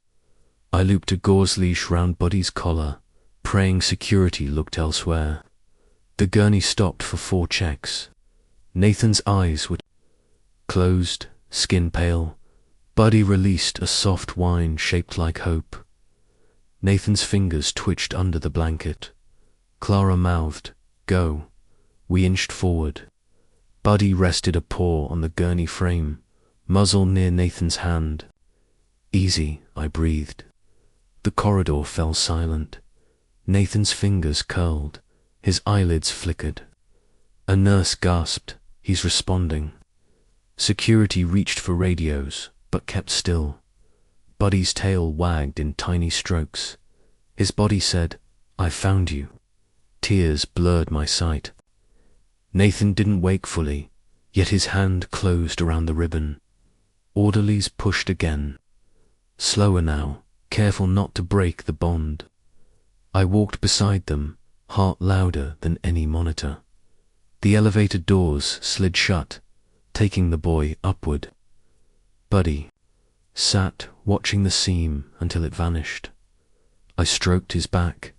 I looped a gauze leash round Buddy's collar, praying security looked elsewhere. The gurney stopped for 4 checks. Nathan's eyes were closed, skin pale. Buddy released a soft whine shaped like hope. Nathan's fingers twitched under the blanket. Clara mouthed, "Go." We inched forward. Buddy rested a paw on the gurney frame, muzzle near Nathan's hand. "Easy," I breathed. The corridor fell silent. Nathan's fingers curled. His eyelids flickered. A nurse gasped, "He's responding." Security reached for radios, but kept still. Buddy's tail wagged in tiny strokes. His body said, "I found you." Tears blurred my sight. Nathan didn't wake fully, yet his hand closed around the ribbon. Orderlies pushed again. Slower now, careful not to break the bond. I walked beside them, heart louder than any monitor. The elevator doors slid shut, taking the boy upward. Buddy sat watching the seam until it vanished. I stroked his back.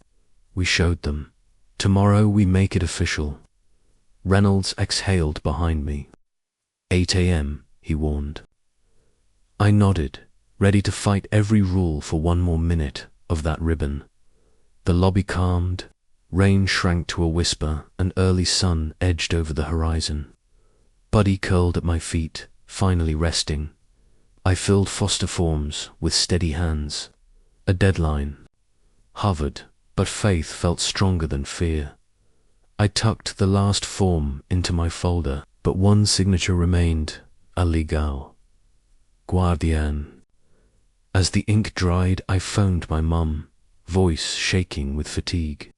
We showed them. "Tomorrow we make it official." Reynolds exhaled behind me. 8 a.m., he warned. I nodded, ready to fight every rule for one more minute of that ribbon. The lobby calmed, rain shrank to a whisper, and early sun edged over the horizon. Buddy curled at my feet, finally resting. I filled foster forms with steady hands. A deadline hovered, but faith felt stronger than fear. I tucked the last form into my folder, but one signature remained, illegal. Guardian. As the ink dried, I phoned my mum, voice shaking with fatigue.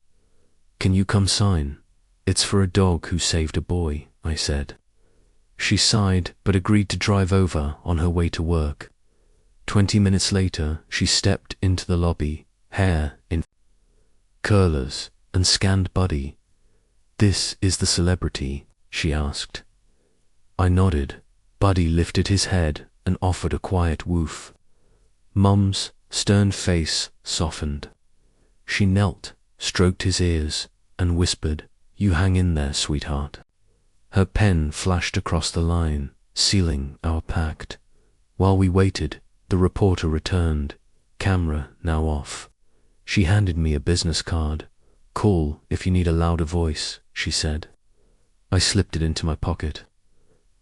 "Can you come sign? It's for a dog who saved a boy," I said. She sighed, but agreed to drive over on her way to work. 20 minutes later, she stepped into the lobby, hair in curlers, and scanned Buddy. "This is the celebrity?" she asked. I nodded. Buddy lifted his head and offered a quiet woof. Mum's stern face softened. She knelt, stroked his ears, and whispered, "You hang in there, sweetheart." Her pen flashed across the line, sealing our pact. While we waited, the reporter returned, camera now off. She handed me a business card. "Call if you need a louder voice," she said. I slipped it into my pocket.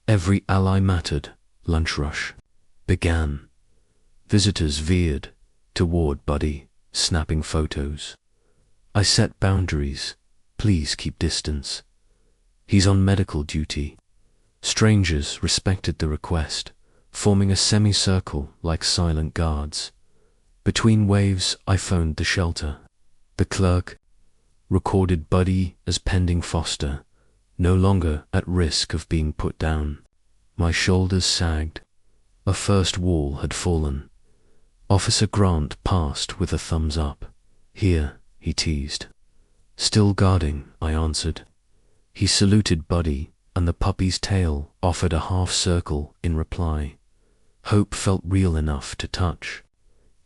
Every ally mattered. Lunch rush began. Visitors veered toward Buddy, snapping photos. I set boundaries. "Please keep distance. He's on medical duty." Strangers respected the request, forming a semicircle like silent guards. Between waves, I phoned the shelter. The clerk recorded Buddy as pending foster, no longer at risk of being put down. My shoulders sagged. A first wall had fallen. Officer Grant passed with a thumbs up. "Here," he teased. "Still guarding," I answered. He saluted Buddy, and the puppy's tail offered a half circle in reply. Hope felt real enough to touch.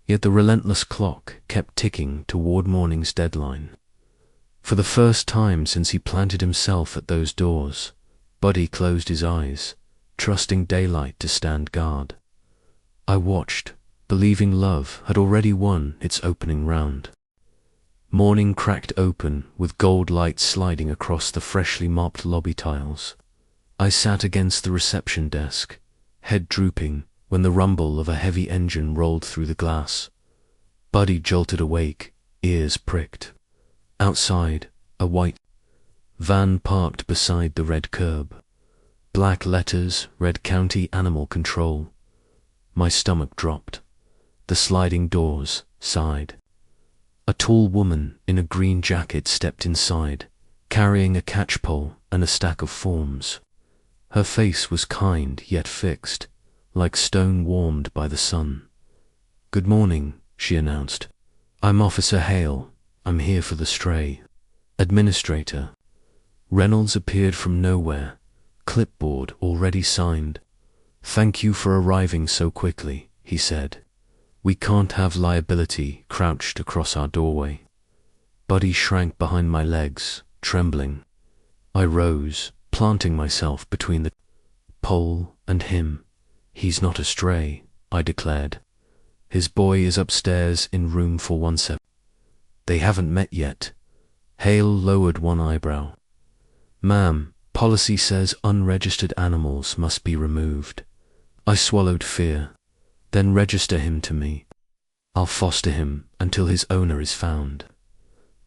Yet the relentless clock kept ticking toward morning's deadline. For the first time since he planted himself at those doors, Buddy closed his eyes, trusting daylight to stand guard. I watched, believing love had already won its opening round. Morning cracked open, with gold light sliding across the freshly mopped lobby tiles. I sat against the reception desk, head drooping, when the rumble of a heavy engine rolled through the glass. Buddy jolted awake, ears pricked. Outside, a white van parked beside the red curb. Black letters read County Animal Control. My stomach dropped. The sliding doors sighed. A tall woman in a green jacket stepped inside, carrying a catchpole and a stack of forms. Her face was kind yet fixed, like stone warmed by the sun. "Good morning," she announced. "I'm Officer Hale. I'm here for the stray." Administrator. Reynolds appeared from nowhere, clipboard already signed. "Thank you for arriving so quickly," he said. "We can't have liability crouched across our doorway." Buddy shrank behind my legs, trembling. I rose, planting myself between the pole and him. He's not a stray, I declared. His boy is upstairs in room 417. They haven't met yet. Hale lowered one eyebrow. Ma'am, policy says unregistered animals must be removed. I swallowed fear. Then register him to me. I'll foster him until his owner is found.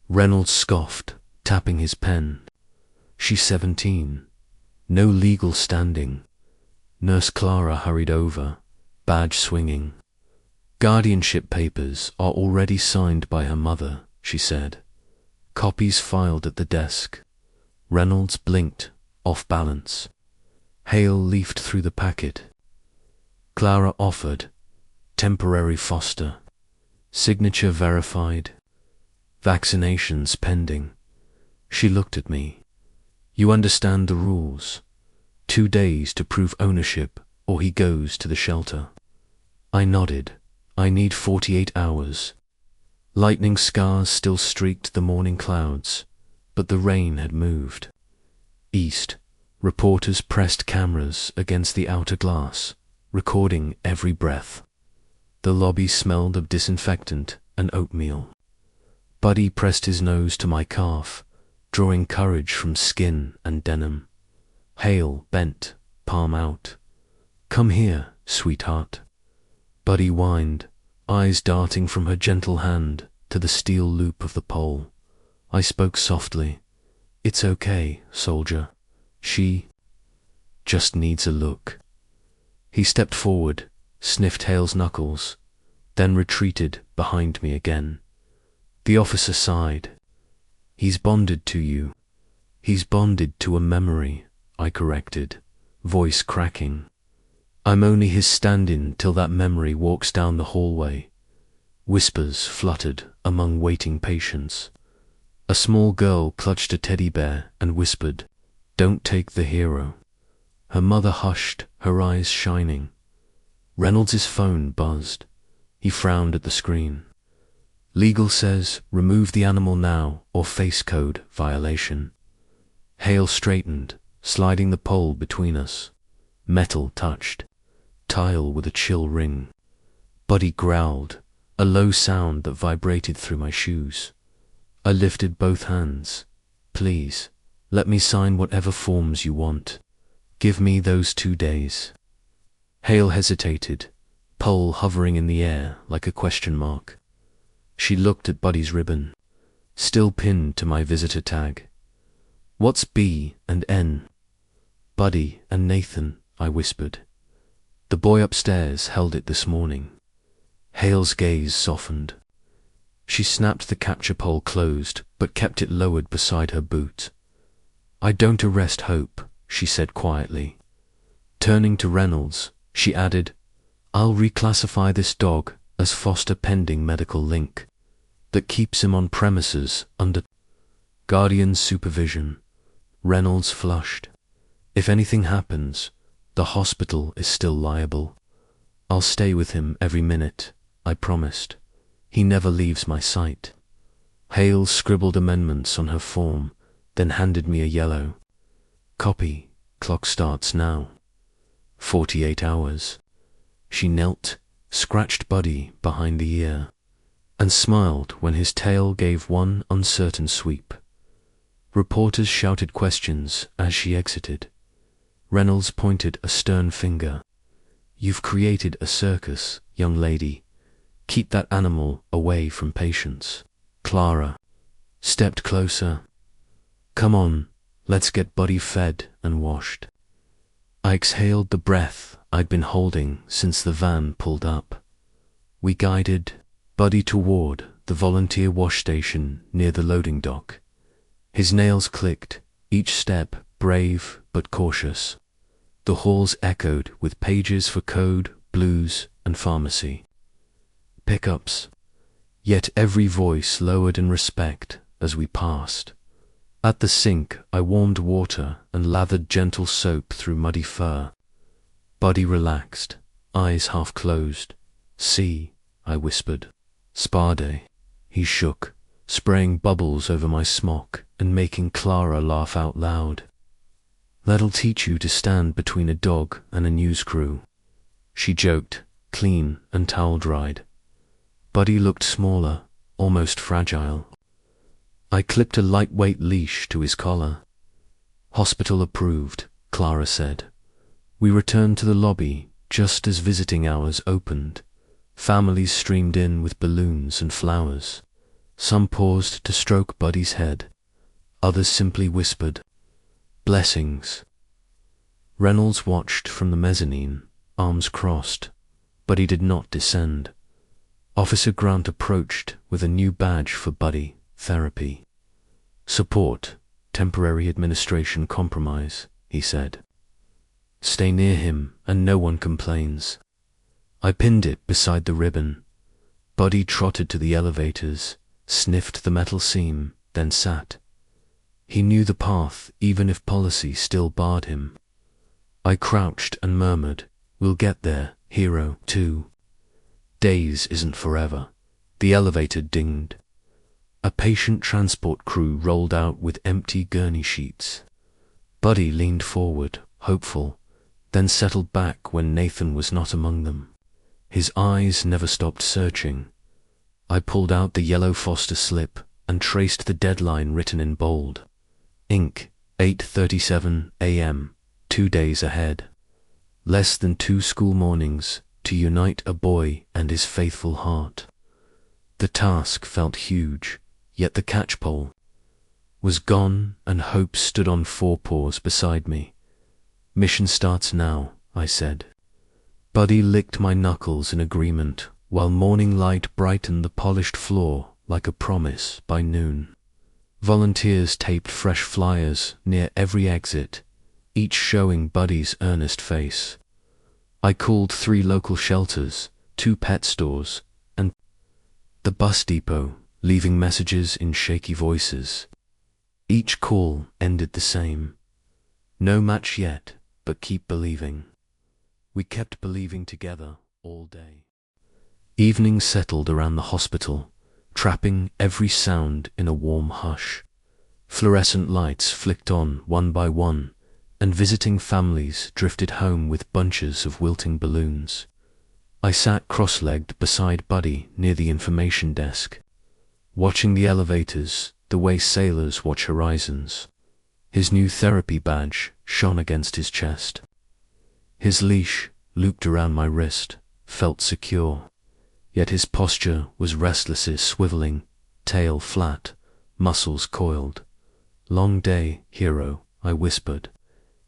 Reynolds scoffed, tapping his pen. She's 17. No legal standing. Nurse Clara hurried over, badge swinging. Guardianship papers are already signed by her mother, she said. Copies filed at the desk. Reynolds blinked, off balance. Hale leafed through the packet. Clara offered, temporary foster, signature verified, vaccinations pending. She looked at me. You understand the rules. 2 days to prove ownership, or he goes to the shelter. I nodded. I need 48 hours. Lightning scars still streaked the morning clouds, but the rain had moved. East, reporters pressed cameras against the outer glass, recording every breath. The lobby smelled of disinfectant and oatmeal. Buddy pressed his nose to my calf, drawing courage from skin and denim. Hale bent, palm out. Come here, sweetheart. Buddy whined, eyes darting from her gentle hand to the steel loop of the pole. I spoke softly. It's okay, soldier. She just needs a look. He stepped forward, sniffed Hale's knuckles, then retreated behind me again. The officer sighed. He's bonded to you. He's bonded to a memory, I corrected, voice cracking. I'm only his stand-in till that memory walks down the hallway. Whispers fluttered among waiting patients. A small girl clutched a teddy bear and whispered, "Don't take the hero." Her mother hushed, her eyes shining. Reynolds' phone buzzed. He frowned at the screen. Legal says remove the animal now or face code violation. Hale straightened, sliding the pole between us. Metal touched. Tile with a chill ring. Buddy growled, a low sound that vibrated through my shoes. I lifted both hands. Please, let me sign whatever forms you want. Give me those 2 days. Hale hesitated, pole hovering in the air like a question mark. She looked at Buddy's ribbon, still pinned to my visitor tag. What's B and N? Buddy and Nathan, I whispered. The boy upstairs held it this morning. Hale's gaze softened. She snapped the capture pole closed, but kept it lowered beside her boot. I don't arrest Hope, she said quietly. Turning to Reynolds, she added, I'll reclassify this dog as foster pending medical link. That keeps him on premises under guardian's supervision. Reynolds flushed. If anything happens, the hospital is still liable. I'll stay with him every minute, I promised. He never leaves my sight. Hale scribbled amendments on her form, then handed me a yellow. Copy. Clock starts now. 48 hours. She knelt, scratched Buddy behind the ear, and smiled when his tail gave one uncertain sweep. Reporters shouted questions as she exited. Reynolds pointed a stern finger. You've created a circus, young lady. Keep that animal away from patients. Clara stepped closer. Come on, let's get Buddy fed and washed. I exhaled the breath I'd been holding since the van pulled up. We guided Buddy toward the volunteer wash station near the loading dock. His nails clicked, each step brave but cautious. The halls echoed with pages for code, blues, and pharmacy. Pickups, yet every voice lowered in respect as we passed. At the sink, I warmed water and lathered gentle soap through muddy fur. Buddy relaxed, eyes half closed. See, I whispered. Spa day. He shook, spraying bubbles over my smock and making Clara laugh out loud. "That'll teach you to stand between a dog and a news crew," she joked, clean and towel-dried. Buddy looked smaller, almost fragile. I clipped a lightweight leash to his collar. "Hospital approved," Clara said. We returned to the lobby just as visiting hours opened. Families streamed in with balloons and flowers. Some paused to stroke Buddy's head. Others simply whispered, "Blessings." Reynolds watched from the mezzanine, arms crossed, but he did not descend. Officer Grant approached with a new badge for Buddy: therapy. "Support, temporary administration compromise," he said. "Stay near him and no one complains." I pinned it beside the ribbon. Buddy trotted to the elevators, sniffed the metal seam, then sat. He knew the path even if policy still barred him. I crouched and murmured, "We'll get there, hero, too." Days isn't forever. The elevator dinged. A patient transport crew rolled out with empty gurney sheets. Buddy leaned forward, hopeful, then settled back when Nathan was not among them. His eyes never stopped searching. I pulled out the yellow Foster slip and traced the deadline written in bold. Ink, 8:37 a.m., 2 days ahead. Less than 2 school mornings to unite a boy and his faithful heart. The task felt huge, yet the catchpole was gone and hope stood on 4 paws beside me. "Mission starts now," I said. Buddy licked my knuckles in agreement, while morning light brightened the polished floor like a promise by noon. Volunteers taped fresh flyers near every exit, each showing Buddy's earnest face. I called 3 local shelters, 2 pet stores, and the bus depot, leaving messages in shaky voices. Each call ended the same. "No match yet, but keep believing." We kept believing together all day. Evening settled around the hospital, trapping every sound in a warm hush. Fluorescent lights flicked on one by one, and visiting families drifted home with bunches of wilting balloons. I sat cross-legged beside Buddy near the information desk, watching the elevators the way sailors watch horizons. His new therapy badge shone against his chest. His leash, looped around my wrist, felt secure, yet his posture was restless, swiveling, tail flat, muscles coiled. "Long day, hero," I whispered.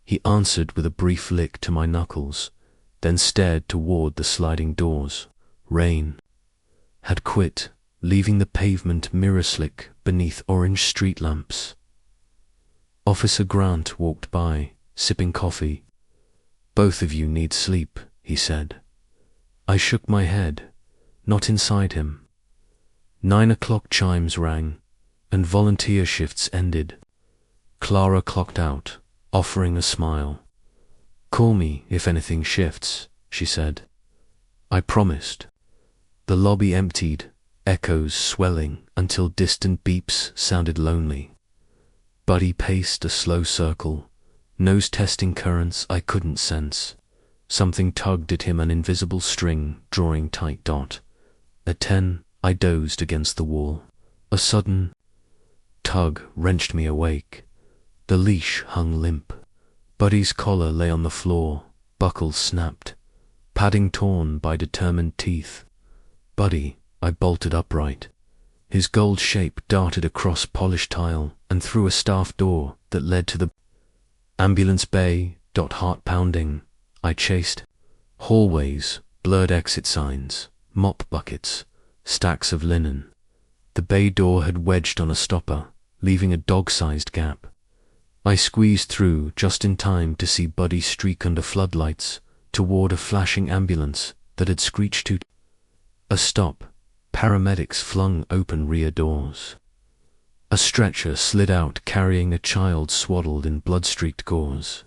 He answered with a brief lick to my knuckles, then stared toward the sliding doors. Rain had quit, leaving the pavement mirror-slick beneath orange street lamps. Officer Grant walked by, sipping coffee. "Both of you need sleep," he said. I shook my head, not inside him. 9 o'clock chimes rang, and volunteer shifts ended. Clara clocked out, offering a smile. "Call me if anything shifts," she said. I promised. The lobby emptied, echoes swelling until distant beeps sounded lonely. Buddy paced a slow circle, nose testing currents I couldn't sense. Something tugged at him, an invisible string drawing tight dot. At 10, I dozed against the wall. A sudden tug wrenched me awake. The leash hung limp. Buddy's collar lay on the floor, buckles snapped, padding torn by determined teeth. "Buddy," I bolted upright. His gold shape darted across polished tile and through a staff door that led to the ambulance bay. Heart pounding, I chased. Hallways, blurred exit signs, mop buckets, stacks of linen. The bay door had wedged on a stopper, leaving a dog-sized gap. I squeezed through just in time to see Buddy streak under floodlights toward a flashing ambulance that had screeched to a stop. Paramedics flung open rear doors. A stretcher slid out carrying a child swaddled in blood-streaked gauze.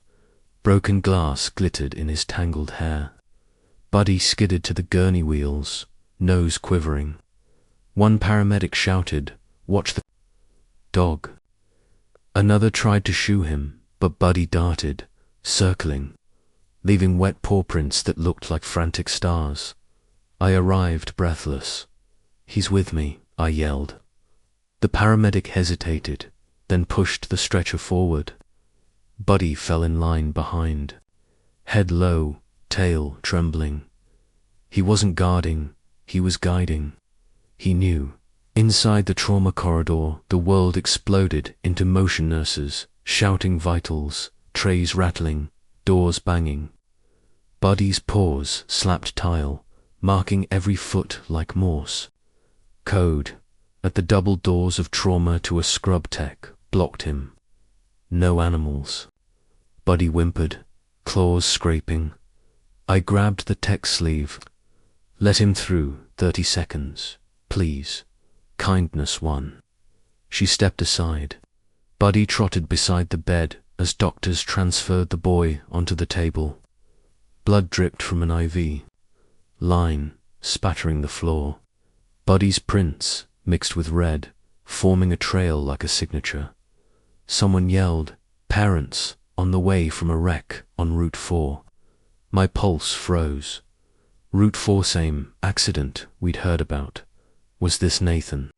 Broken glass glittered in his tangled hair. Buddy skidded to the gurney wheels, nose quivering. One paramedic shouted, "Watch the dog." Another tried to shoo him, but Buddy darted, circling, leaving wet paw prints that looked like frantic stars. I arrived breathless. "He's with me," I yelled. The paramedic hesitated, then pushed the stretcher forward. Buddy fell in line behind, head low, tail trembling. He wasn't guarding, he was guiding. He knew. Inside the trauma corridor, the world exploded into motion nurses, shouting vitals, trays rattling, doors banging. Buddy's paws slapped tile, marking every foot like Morse. Code, at the double doors of trauma to a scrub tech, blocked him. No animals. Buddy whimpered, claws scraping. I grabbed the tech sleeve. "Let him through, 30 seconds, please." Kindness won. She stepped aside. Buddy trotted beside the bed as doctors transferred the boy onto the table. Blood dripped from an IV. Line, spattering the floor. Buddy's prints, mixed with red, forming a trail like a signature. Someone yelled, "Parents, on the way from a wreck on Route 4. My pulse froze. Route 4, same accident we'd heard about. Was this Nathan?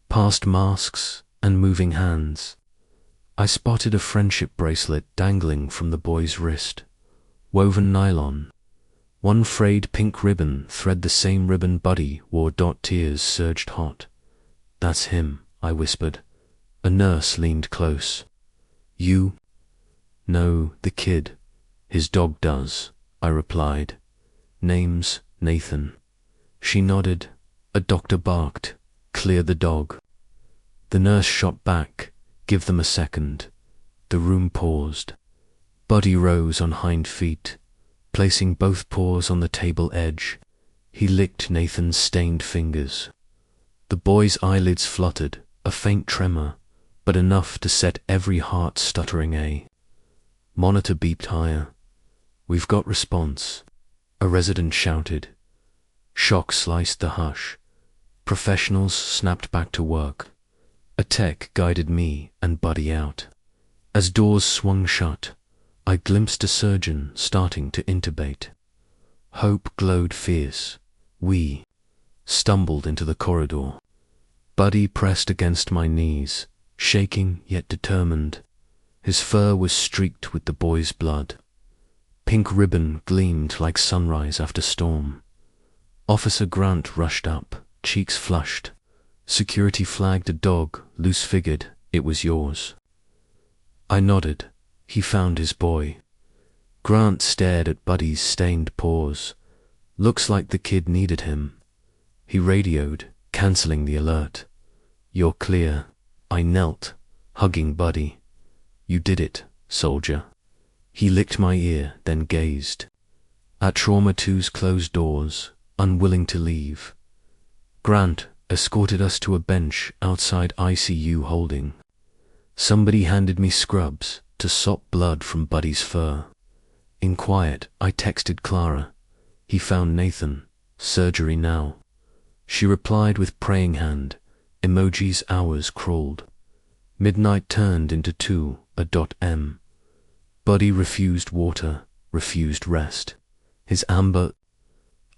Past masks and moving hands. I spotted a friendship bracelet dangling from the boy's wrist. Woven nylon. One frayed pink ribbon thread the same ribbon Buddy wore. Tears surged hot. "That's him," I whispered. A nurse leaned close. "You?" "No, the kid. His dog does," I replied. "Name's Nathan." She nodded. A doctor barked, "Clear the dog." The nurse shot back, "Give them a second." The room paused. Buddy rose on hind feet, placing both paws on the table edge. He licked Nathan's stained fingers. The boy's eyelids fluttered, a faint tremor, but enough to set every heart stuttering a. Monitor beeped higher. "We've got response," a resident shouted. Shock sliced the hush. Professionals snapped back to work. A tech guided me and Buddy out. As doors swung shut, I glimpsed a surgeon starting to intubate. Hope glowed fierce. We stumbled into the corridor. Buddy pressed against my knees, shaking yet determined. His fur was streaked with the boy's blood. Pink ribbon gleamed like sunrise after storm. Officer Grant rushed up, cheeks flushed. Security flagged a dog, loose-figured. "It was yours." I nodded. He found his boy. Grant stared at Buddy's stained paws. "Looks like the kid needed him." He radioed, canceling the alert. "You're clear." I knelt, hugging Buddy. "You did it, soldier." He licked my ear, then gazed. At Trauma 2's closed doors, unwilling to leave. Grant escorted us to a bench outside ICU holding. Somebody handed me scrubs to sop blood from Buddy's fur. In quiet, I texted Clara. "He found Nathan. Surgery now." She replied with praying hand. Emojis. Hours crawled. Midnight turned into 2:00 a.m. Buddy refused water, refused rest. His amber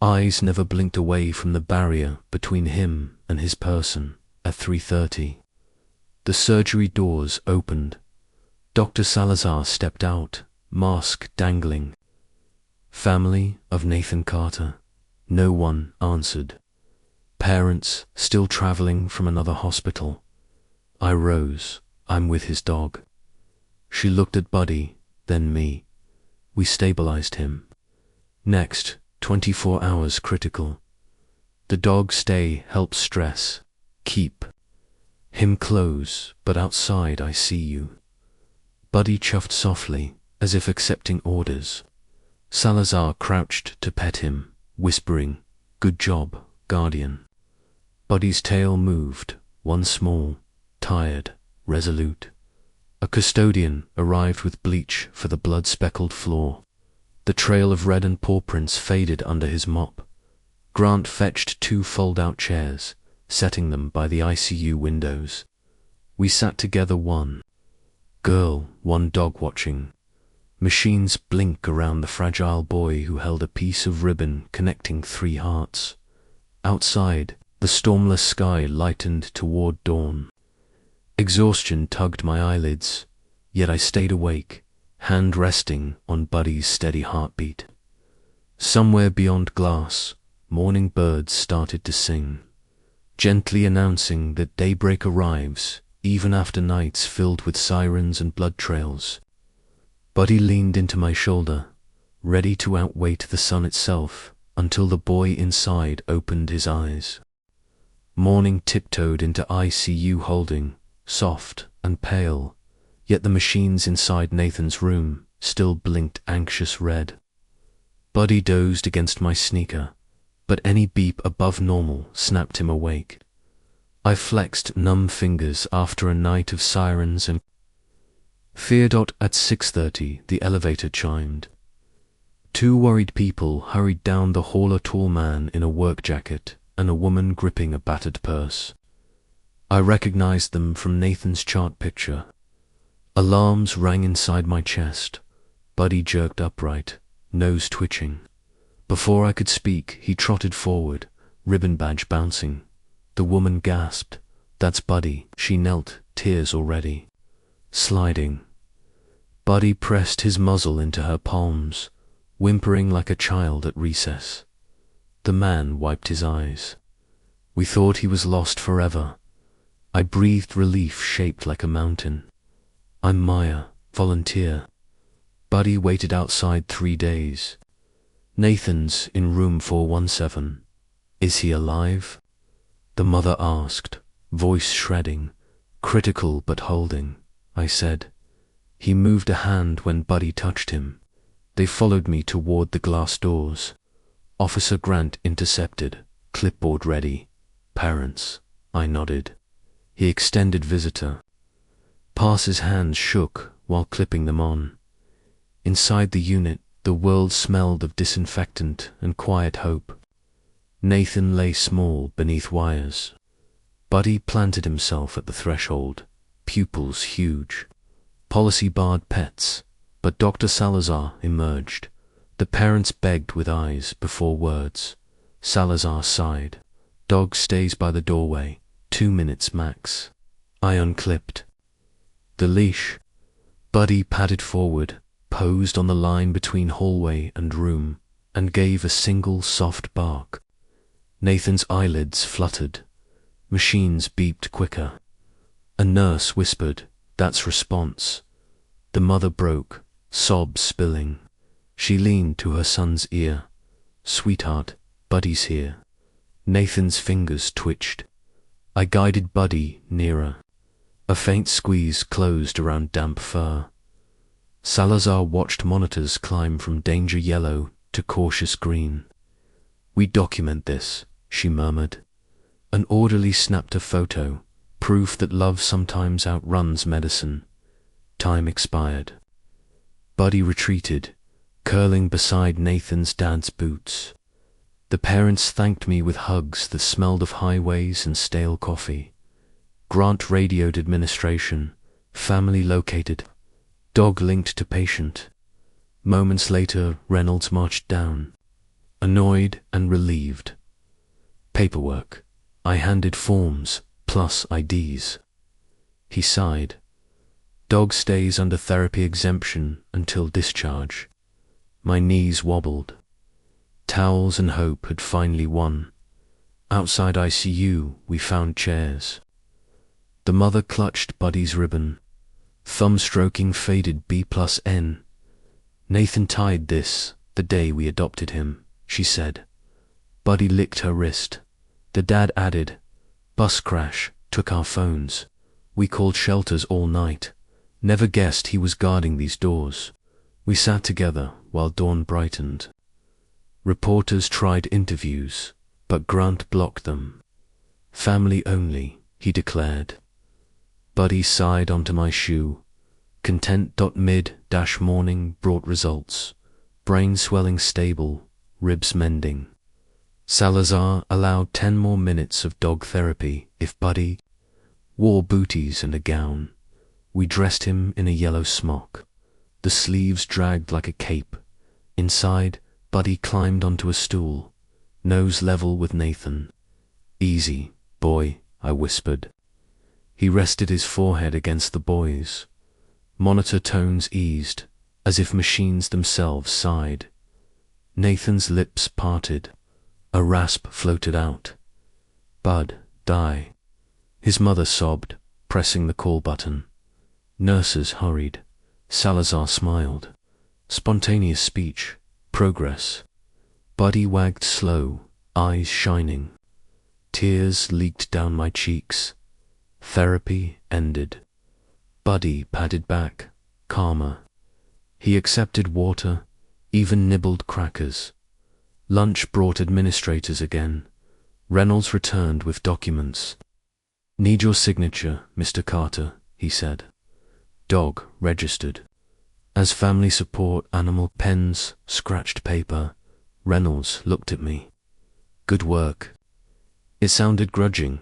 eyes never blinked away from the barrier between him and his person. At 3:30, the surgery doors opened. Dr. Salazar stepped out, mask dangling. "Family of Nathan Carter." No one answered. "Parents still traveling from another hospital." I rose. "I'm with his dog." She looked at Buddy, then me. We stabilized him. Next, 24 hours critical. The dog stay helps stress. Keep him close, but outside I see you. Buddy chuffed softly, as if accepting orders. Salazar crouched to pet him, whispering, "Good job, guardian." Buddy's tail moved, one small, tired, resolute. A custodian arrived with bleach for the blood-speckled floor. The trail of red and paw prints faded under his mop. Grant fetched 2 fold-out chairs, setting them by the ICU windows. We sat together one. Girl, one dog watching. Machines blink around the fragile boy who held a piece of ribbon connecting 3 hearts. Outside, the stormless sky lightened toward dawn. Exhaustion tugged my eyelids, yet I stayed awake, hand resting on Buddy's steady heartbeat. Somewhere beyond glass, morning birds started to sing, gently announcing that daybreak arrives even after nights filled with sirens and blood trails. Buddy leaned into my shoulder, ready to outweight the sun itself, until the boy inside opened his eyes. Morning tiptoed into ICU holding, soft and pale, yet the machines inside Nathan's room still blinked anxious red. Buddy dozed against my sneaker, but any beep above normal snapped him awake. I flexed numb fingers after a night of sirens and fear. At 6:30, the elevator chimed. 2 worried people hurried down the hall, a tall man in a work jacket and a woman gripping a battered purse. I recognized them from Nathan's chart picture. Alarms rang inside my chest. Buddy jerked upright, nose twitching. Before I could speak, he trotted forward, ribbon badge bouncing. The woman gasped, "That's Buddy." She knelt, tears already sliding. Buddy pressed his muzzle into her palms, whimpering like a child at recess. The man wiped his eyes. We thought he was lost forever. I breathed relief shaped like a mountain. "I'm Maya, volunteer." Buddy waited outside 3 days. "Nathan's in room 417. Is he alive?" The mother asked, voice shredding, critical but holding. I said. He moved a hand when Buddy touched him. They followed me toward the glass doors. Officer Grant intercepted, clipboard ready. "Parents." I nodded. He extended visitor. Pass's hands shook while clipping them on. Inside the unit, the world smelled of disinfectant and quiet hope. Nathan lay small beneath wires. Buddy planted himself at the threshold, pupils huge. Policy barred pets, but Dr. Salazar emerged. The parents begged with eyes before words. Salazar sighed. "Dog stays by the doorway, 2 minutes max." I unclipped the leash. Buddy padded forward, posed on the line between hallway and room, and gave a single soft bark. Nathan's eyelids fluttered. Machines beeped quicker. A nurse whispered, "That's response." The mother broke, sobs spilling. She leaned to her son's ear. "Sweetheart, Buddy's here." Nathan's fingers twitched. I guided Buddy nearer. A faint squeeze closed around damp fur. Salazar watched monitors climb from danger yellow to cautious green. "We document this," she murmured. An orderly snapped a photo, proof that love sometimes outruns medicine. Time expired. Buddy retreated, curling beside Nathan's dad's boots. The parents thanked me with hugs that smelled of highways and stale coffee. Grant radioed administration, family located, dog linked to patient. Moments later, Reynolds marched down, annoyed and relieved. Paperwork. I handed forms, plus IDs. He sighed. "Dog stays under therapy exemption until discharge." My knees wobbled. Towels and hope had finally won. Outside ICU, we found chairs. The mother clutched Buddy's ribbon, thumb-stroking faded B+N. "Nathan tied this the day we adopted him," she said. Buddy licked her wrist. The dad added, "Bus crash, took our phones. We called shelters all night. Never guessed he was guarding these doors." We sat together while dawn brightened. Reporters tried interviews, but Grant blocked them. "Family only," he declared. Buddy sighed onto my shoe. Content. Mid-morning brought results. Brain swelling stable, ribs mending. Salazar allowed 10 more minutes of dog therapy if Buddy wore booties and a gown. We dressed him in a yellow smock. The sleeves dragged like a cape. Inside, Buddy climbed onto a stool, nose level with Nathan. "Easy, boy," I whispered. He rested his forehead against the boy's. Monitor tones eased, as if machines themselves sighed. Nathan's lips parted. A rasp floated out. "Bud, die." His mother sobbed, pressing the call button. Nurses hurried. Salazar smiled. Spontaneous speech. Progress. Buddy wagged slow, eyes shining. Tears leaked down my cheeks. Therapy ended. Buddy padded back, calmer. He accepted water, even nibbled crackers. Lunch brought administrators again. Reynolds returned with documents. "Need your signature, Mr. Carter," he said. Dog registered. As family support animal pens scratched paper, Reynolds looked at me. "Good work." It sounded grudging,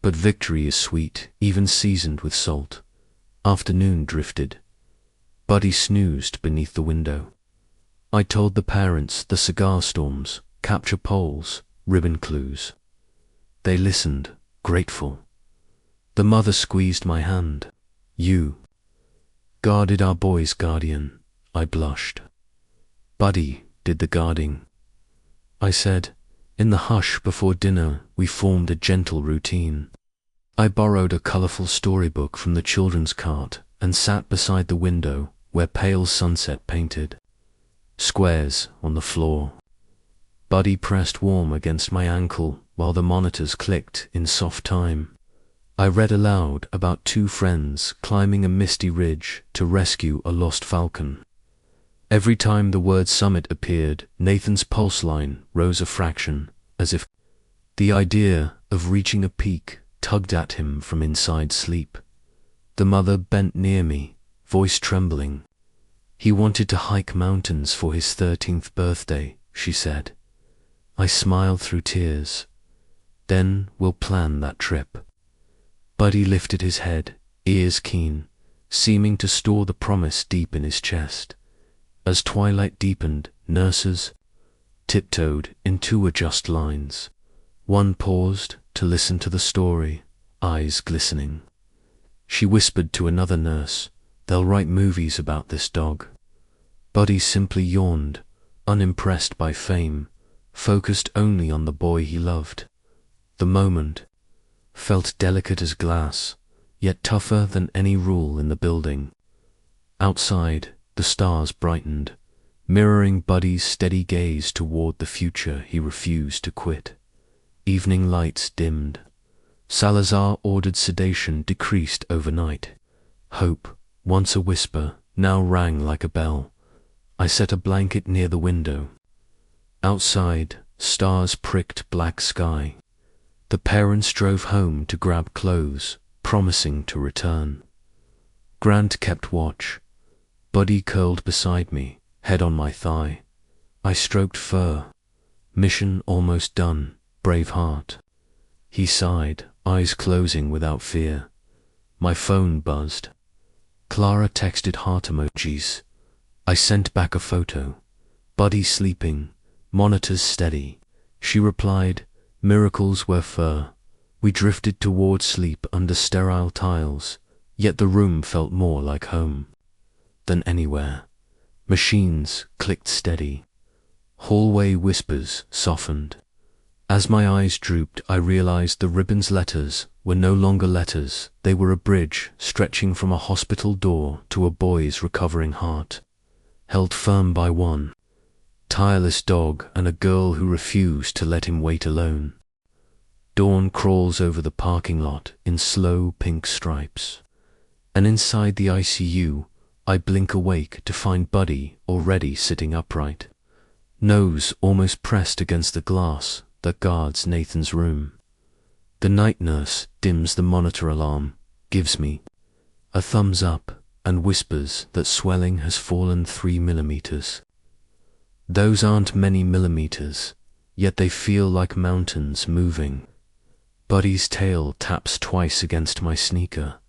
but victory is sweet, even seasoned with salt. Afternoon drifted. Buddy snoozed beneath the window. I told the parents the cigar storms, capture poles, ribbon clues. They listened, grateful. The mother squeezed my hand. "You guarded our boy's guardian," I blushed. "Buddy did the guarding." I said, in the hush before dinner, we formed a gentle routine. I borrowed a colorful storybook from the children's cart and sat beside the window where pale sunset painted. Squares on the floor. Buddy pressed warm against my ankle while the monitors clicked in soft time. I read aloud about two friends climbing a misty ridge to rescue a lost falcon. Every time the word summit appeared, Nathan's pulse line rose a fraction, as if the idea of reaching a peak tugged at him from inside sleep. The mother bent near me, voice trembling. "He wanted to hike mountains for his 13th birthday, she said. I smiled through tears. "Then we'll plan that trip." Buddy lifted his head, ears keen, seeming to store the promise deep in his chest. As twilight deepened, nurses tiptoed in two adjust lines. One paused to listen to the story, eyes glistening. She whispered to another nurse, "They'll write movies about this dog." Buddy simply yawned, unimpressed by fame, focused only on the boy he loved. The moment felt delicate as glass, yet tougher than any rule in the building. Outside, the stars brightened, mirroring Buddy's steady gaze toward the future he refused to quit. Evening lights dimmed. Salazar ordered sedation decreased overnight. Hope, once a whisper, now rang like a bell. I set a blanket near the window. Outside, stars pricked black sky. The parents drove home to grab clothes, promising to return. Grant kept watch. Buddy curled beside me, head on my thigh. I stroked fur. Mission almost done, brave heart. He sighed, eyes closing without fear. My phone buzzed. Clara texted heart emojis. I sent back a photo. Buddy sleeping, monitors steady. She replied, "Miracles were fur." We drifted toward sleep under sterile tiles, yet the room felt more like home than anywhere. Machines clicked steady. Hallway whispers softened. As my eyes drooped, I realized the ribbon's letters were no longer letters. They were a bridge stretching from a hospital door to a boy's recovering heart, held firm by one tireless dog and a girl who refused to let him wait alone. Dawn crawls over the parking lot in slow pink stripes. And inside the ICU, I blink awake to find Buddy already sitting upright, nose almost pressed against the glass that guards Nathan's room. The night nurse dims the monitor alarm, gives me a thumbs up, and whispers that swelling has fallen 3 millimeters. Those aren't many millimeters, yet they feel like mountains moving. Buddy's tail taps twice against my sneaker.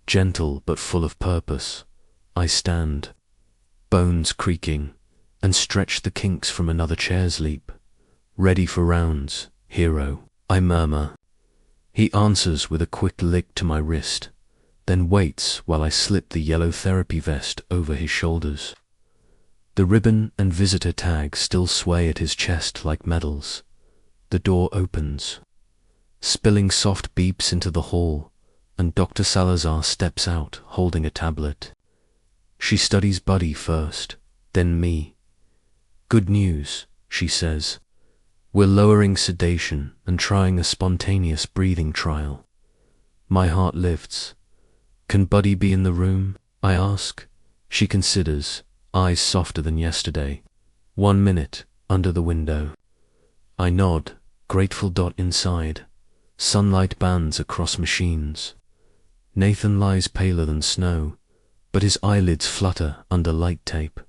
gentle but full of purpose. I stand, bones creaking, and stretch the kinks from another chair's leap. Ready for rounds, hero, I murmur. He answers with a quick lick to my wrist, then waits while I slip the yellow therapy vest over his shoulders. The ribbon and visitor tag still sway at his chest like medals. The door opens. Spilling soft beeps into the hall, and Dr. Salazar steps out holding a tablet. She studies Buddy first, then me. Good news, she says. We're lowering sedation and trying a spontaneous breathing trial. My heart lifts. Can Buddy be in the room? I ask. She considers, eyes softer than yesterday. 1 minute, under the window. I nod, grateful. Inside. Sunlight bands across machines. Nathan lies paler than snow, but his eyelids flutter under light tape.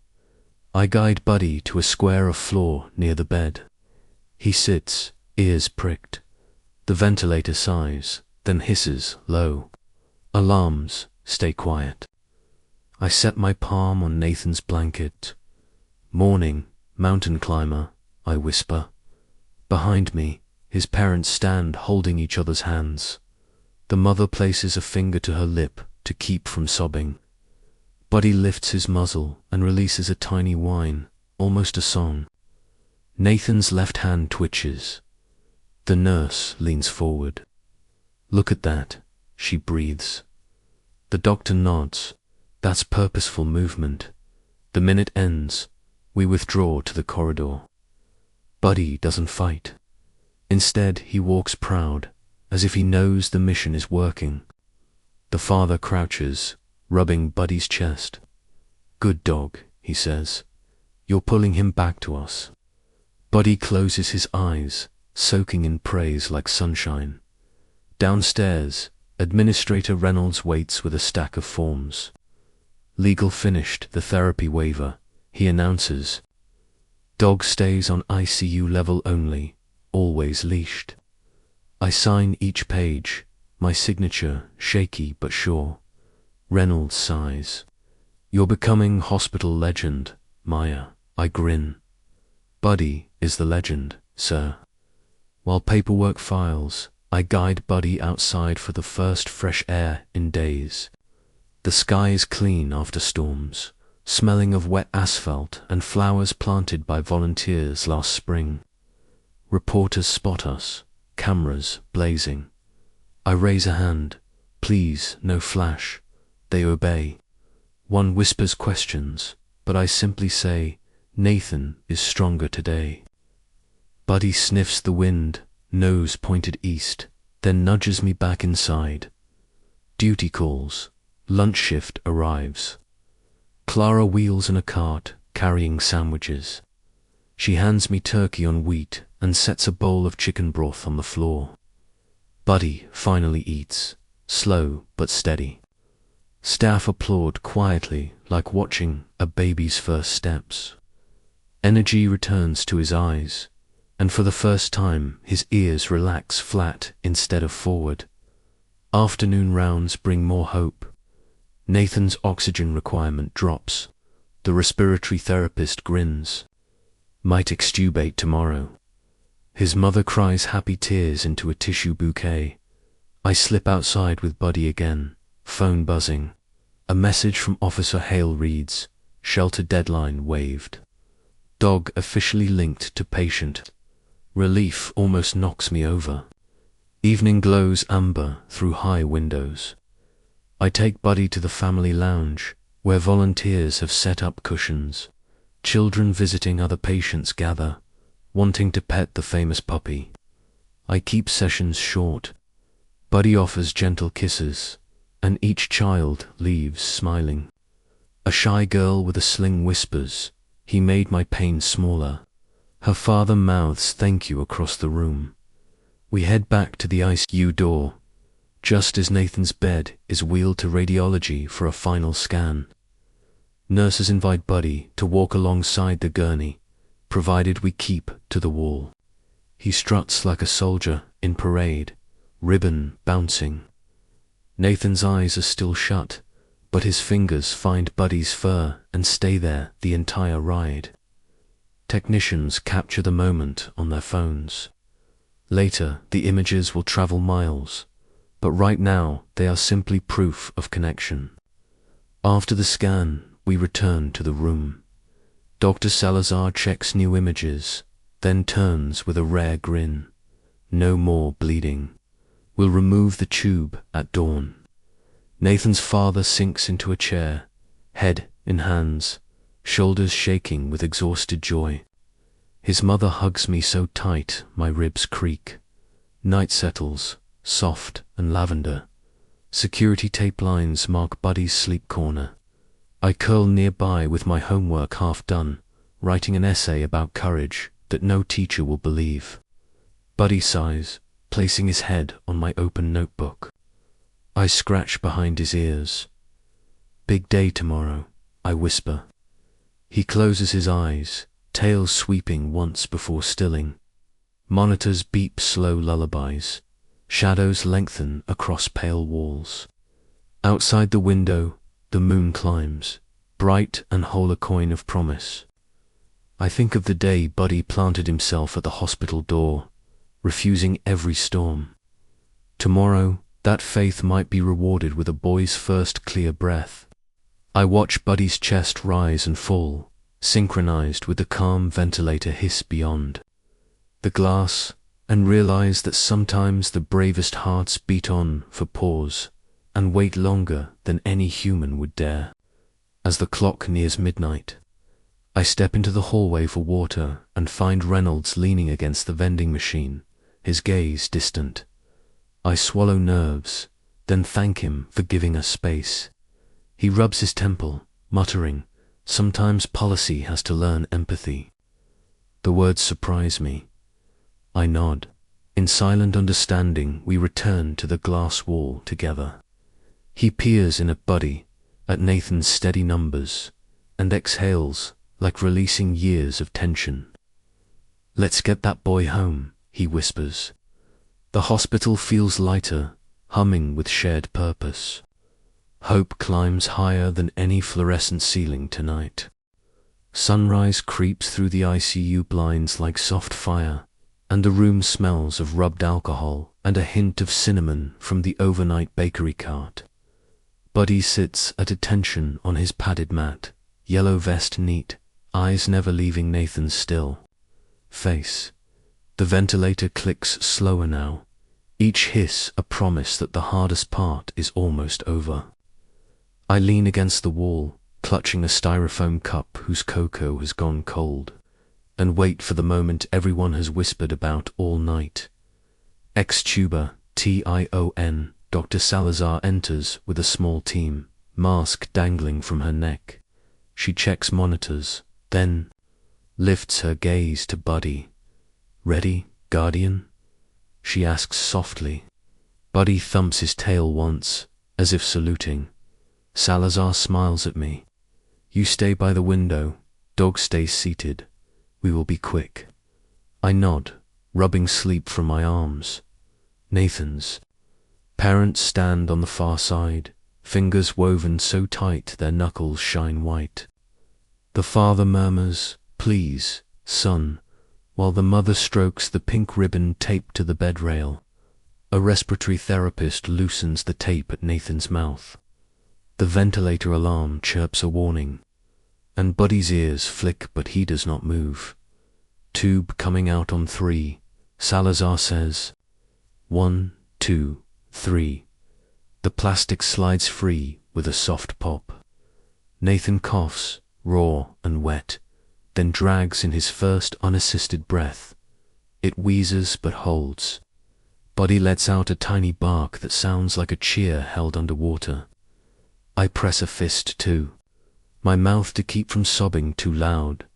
I guide Buddy to a square of floor near the bed. He sits, ears pricked. The ventilator sighs, then hisses low. Alarms, stay quiet. I set my palm on Nathan's blanket. Morning, mountain climber, I whisper. Behind me, his parents stand holding each other's hands. The mother places a finger to her lip to keep from sobbing. Buddy lifts his muzzle and releases a tiny whine, almost a song. Nathan's left hand twitches. The nurse leans forward. Look at that, she breathes. The doctor nods. That's purposeful movement. The minute ends. We withdraw to the corridor. Buddy doesn't fight. Instead, he walks proud, as if he knows the mission is working. The father crouches, rubbing Buddy's chest. Good dog, he says. You're pulling him back to us. Buddy closes his eyes, soaking in praise like sunshine. Downstairs, Administrator Reynolds waits with a stack of forms. Legal finished the therapy waiver, he announces. Dog stays on ICU level only, always leashed. I sign each page, my signature shaky but sure. Reynolds sighs. You're becoming hospital legend, Maya. I grin. Buddy is the legend, sir. While paperwork files, I guide Buddy outside for the first fresh air in days. The sky is clean after storms, smelling of wet asphalt and flowers planted by volunteers last spring. Reporters spot us, cameras blazing. I raise a hand. Please, no flash. They obey. One whispers questions, but I simply say, Nathan is stronger today. Buddy sniffs the wind, nose pointed east, then nudges me back inside. Duty calls. Lunch shift arrives. Clara wheels in a cart, carrying sandwiches. She hands me turkey on wheat and sets a bowl of chicken broth on the floor. Buddy finally eats, slow but steady. Staff applaud quietly, like watching a baby's first steps. Energy returns to his eyes, and for the first time his ears relax flat instead of forward. Afternoon rounds bring more hope. Nathan's oxygen requirement drops. The respiratory therapist grins. Might extubate tomorrow. His mother cries happy tears into a tissue bouquet. I slip outside with Buddy again, phone buzzing. A message from Officer Hale reads, shelter deadline waived. Dog officially linked to patient. Relief almost knocks me over. Evening glows amber through high windows. I take Buddy to the family lounge, where volunteers have set up cushions. Children visiting other patients gather, wanting to pet the famous puppy. I keep sessions short. Buddy offers gentle kisses, and each child leaves smiling. A shy girl with a sling whispers, he made my pain smaller. Her father mouths thank you across the room. We head back to the ICU door, just as Nathan's bed is wheeled to radiology for a final scan. Nurses invite Buddy to walk alongside the gurney, provided we keep to the wall. He struts like a soldier in parade, ribbon bouncing. Nathan's eyes are still shut, but his fingers find Buddy's fur and stay there the entire ride. Technicians capture the moment on their phones. Later, the images will travel miles, but right now they are simply proof of connection. After the scan, we return to the room. Dr. Salazar checks new images, then turns with a rare grin. No more bleeding. We'll remove the tube at dawn. Nathan's father sinks into a chair, head in hands, shoulders shaking with exhausted joy. His mother hugs me so tight my ribs creak. Night settles, soft and lavender. Security tape lines mark Buddy's sleep corner. I curl nearby with my homework half done, writing an essay about courage that no teacher will believe. Buddy sighs, placing his head on my open notebook. I scratch behind his ears. Big day tomorrow, I whisper. He closes his eyes, tail sweeping once before stilling. Monitors beep slow lullabies. Shadows lengthen across pale walls. Outside the window, the moon climbs, bright and whole a coin of promise. I think of the day Buddy planted himself at the hospital door, refusing every storm. Tomorrow, that faith might be rewarded with a boy's first clear breath. I watch Buddy's chest rise and fall, synchronized with the calm ventilator hiss beyond the glass, and realize that sometimes the bravest hearts beat on for pause and wait longer than any human would dare. As the clock nears midnight, I step into the hallway for water and find Reynolds leaning against the vending machine, his gaze distant. I swallow nerves, then thank him for giving us space. He rubs his temple, muttering, "Sometimes policy has to learn empathy." The words surprise me. I nod. In silent understanding, we return to the glass wall together. He peers in at Buddy, at Nathan's steady numbers, and exhales like releasing years of tension. "Let's get that boy home," he whispers. The hospital feels lighter, humming with shared purpose. Hope climbs higher than any fluorescent ceiling tonight. Sunrise creeps through the ICU blinds like soft fire, and the room smells of rubbed alcohol and a hint of cinnamon from the overnight bakery cart. Buddy sits at attention on his padded mat, yellow vest neat, eyes never leaving Nathan's still face. The ventilator clicks slower now, each hiss a promise that the hardest part is almost over. I lean against the wall, clutching a styrofoam cup whose cocoa has gone cold, and wait for the moment everyone has whispered about all night. Ex-tuber, TION, Dr. Salazar enters with a small team, mask dangling from her neck. She checks monitors, then lifts her gaze to Buddy. "Ready, Guardian?" she asks softly. Buddy thumps his tail once, as if saluting. Salazar smiles at me. "You stay by the window, dog stays seated. We will be quick." I nod, rubbing sleep from my arms. Nathan's parents stand on the far side, fingers woven so tight their knuckles shine white. The father murmurs, "Please, son," while the mother strokes the pink ribbon taped to the bed rail. A respiratory therapist loosens the tape at Nathan's mouth. The ventilator alarm chirps a warning, and Buddy's ears flick but he does not move. Tube coming out on 3, Salazar says, 1, 2, 3. The plastic slides free with a soft pop. Nathan coughs, raw and wet, then drags in his first unassisted breath. It wheezes but holds. Buddy lets out a tiny bark that sounds like a cheer held underwater. I press a fist too, my mouth to keep from sobbing too loud.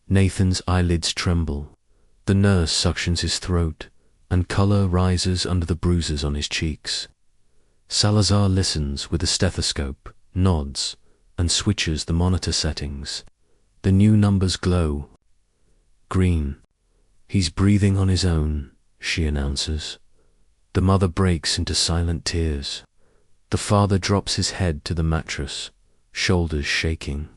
Nathan's eyelids tremble. The nurse suctions his throat, and color rises under the bruises on his cheeks. Salazar listens with a stethoscope, nods, and switches the monitor settings. The new numbers glow. Green. "He's breathing on his own," she announces. The mother breaks into silent tears. The father drops his head to the mattress, shoulders shaking.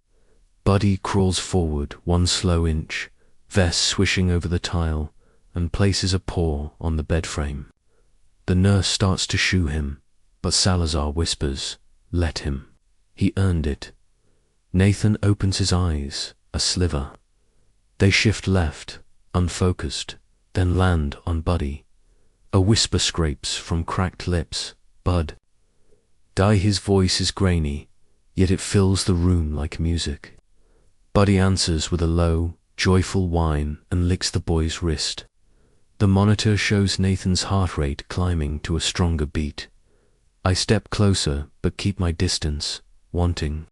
Buddy crawls forward 1 slow inch, vest swishing over the tile, and places a paw on the bed frame. The nurse starts to shoo him, but Salazar whispers, "Let him. He earned it." Nathan opens his eyes, a sliver. They shift left, unfocused, then land on Buddy. A whisper scrapes from cracked lips, "Bud." His voice is grainy, yet it fills the room like music. Buddy answers with a low, joyful whine and licks the boy's wrist. The monitor shows Nathan's heart rate climbing to a stronger beat. I step closer but keep my distance, wanting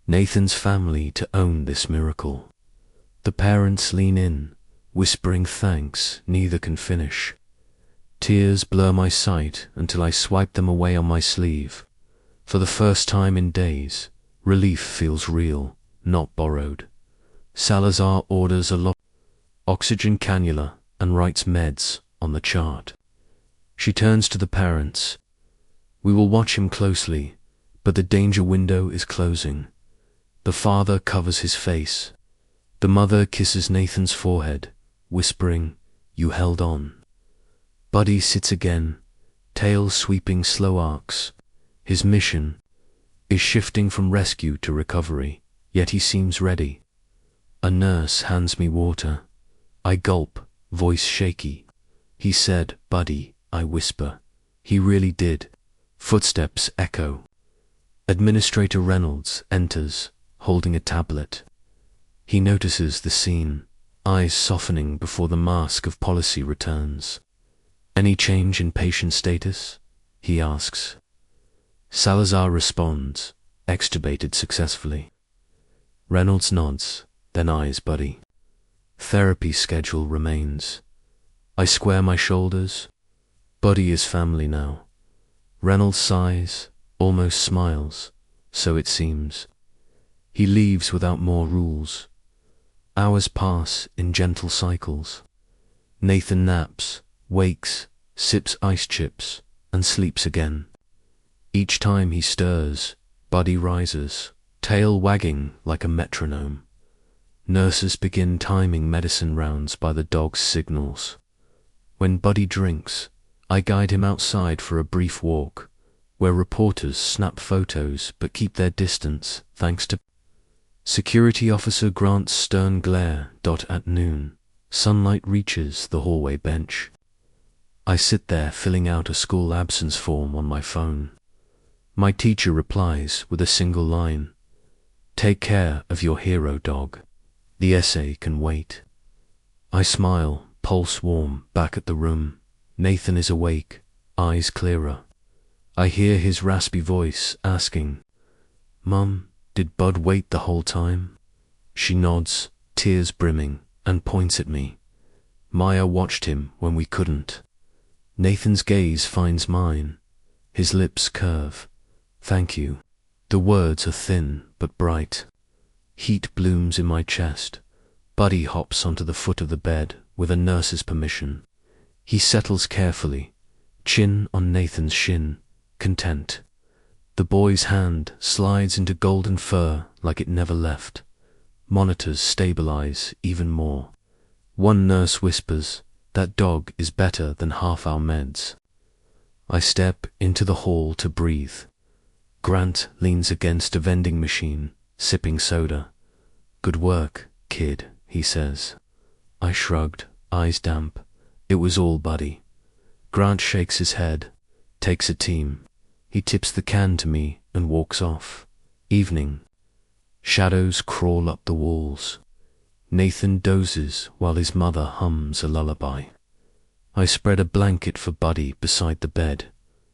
Nathan's family to own this miracle. The parents lean in, whispering thanks neither can finish. Tears blur my sight until I swipe them away on my sleeve. For the first time in days, relief feels real, not borrowed. Salazar orders a oxygen cannula and writes meds on the chart. She turns to the parents. "We will watch him closely, but the danger window is closing." The father covers his face. The mother kisses Nathan's forehead, whispering, "You held on." Buddy sits again, tail sweeping slow arcs. His mission is shifting from rescue to recovery, yet he seems ready. A nurse hands me water. I gulp, voice shaky. "He said, Buddy," I whisper. "He really did." Footsteps echo. Administrator Reynolds enters, holding a tablet. He notices the scene, eyes softening before the mask of policy returns. "Any change in patient status?" he asks. Salazar responds, extubated successfully. Reynolds nods, then eyes Buddy. Therapy schedule remains. I square my shoulders. Buddy is family now. Reynolds sighs, almost smiles, so it seems. He leaves without more rules. Hours pass in gentle cycles. Nathan naps, wakes, sips ice chips, and sleeps again. Each time he stirs, Buddy rises, tail wagging like a metronome. Nurses begin timing medicine rounds by the dog's signals. When Buddy drinks, I guide him outside for a brief walk, where reporters snap photos but keep their distance thanks to Security Officer Grant's stern glare. At noon, sunlight reaches the hallway bench. I sit there filling out a school absence form on my phone. My teacher replies with a single line, "Take care of your hero, dog. The essay can wait." I smile, pulse warm, back at the room. Nathan is awake, eyes clearer. I hear his raspy voice asking, "Mum, did Bud wait the whole time?" She nods, tears brimming, and points at me. "Maya watched him when we couldn't." Nathan's gaze finds mine. His lips curve. "Thank you." The words are thin but bright. Heat blooms in my chest. Buddy hops onto the foot of the bed with a nurse's permission. He settles carefully, chin on Nathan's shin, content. The boy's hand slides into golden fur like it never left. Monitors stabilize even more. One nurse whispers, "That dog is better than half our meds." I step into the hall to breathe. Grant leans against a vending machine, sipping soda. "Good work, kid," he says. I shrugged, eyes damp. It was all Buddy. Grant shakes his head, takes a team. He tips the can to me and walks off. Evening. Shadows crawl up the walls. Nathan dozes while his mother hums a lullaby. I spread a blanket for Buddy beside the bed,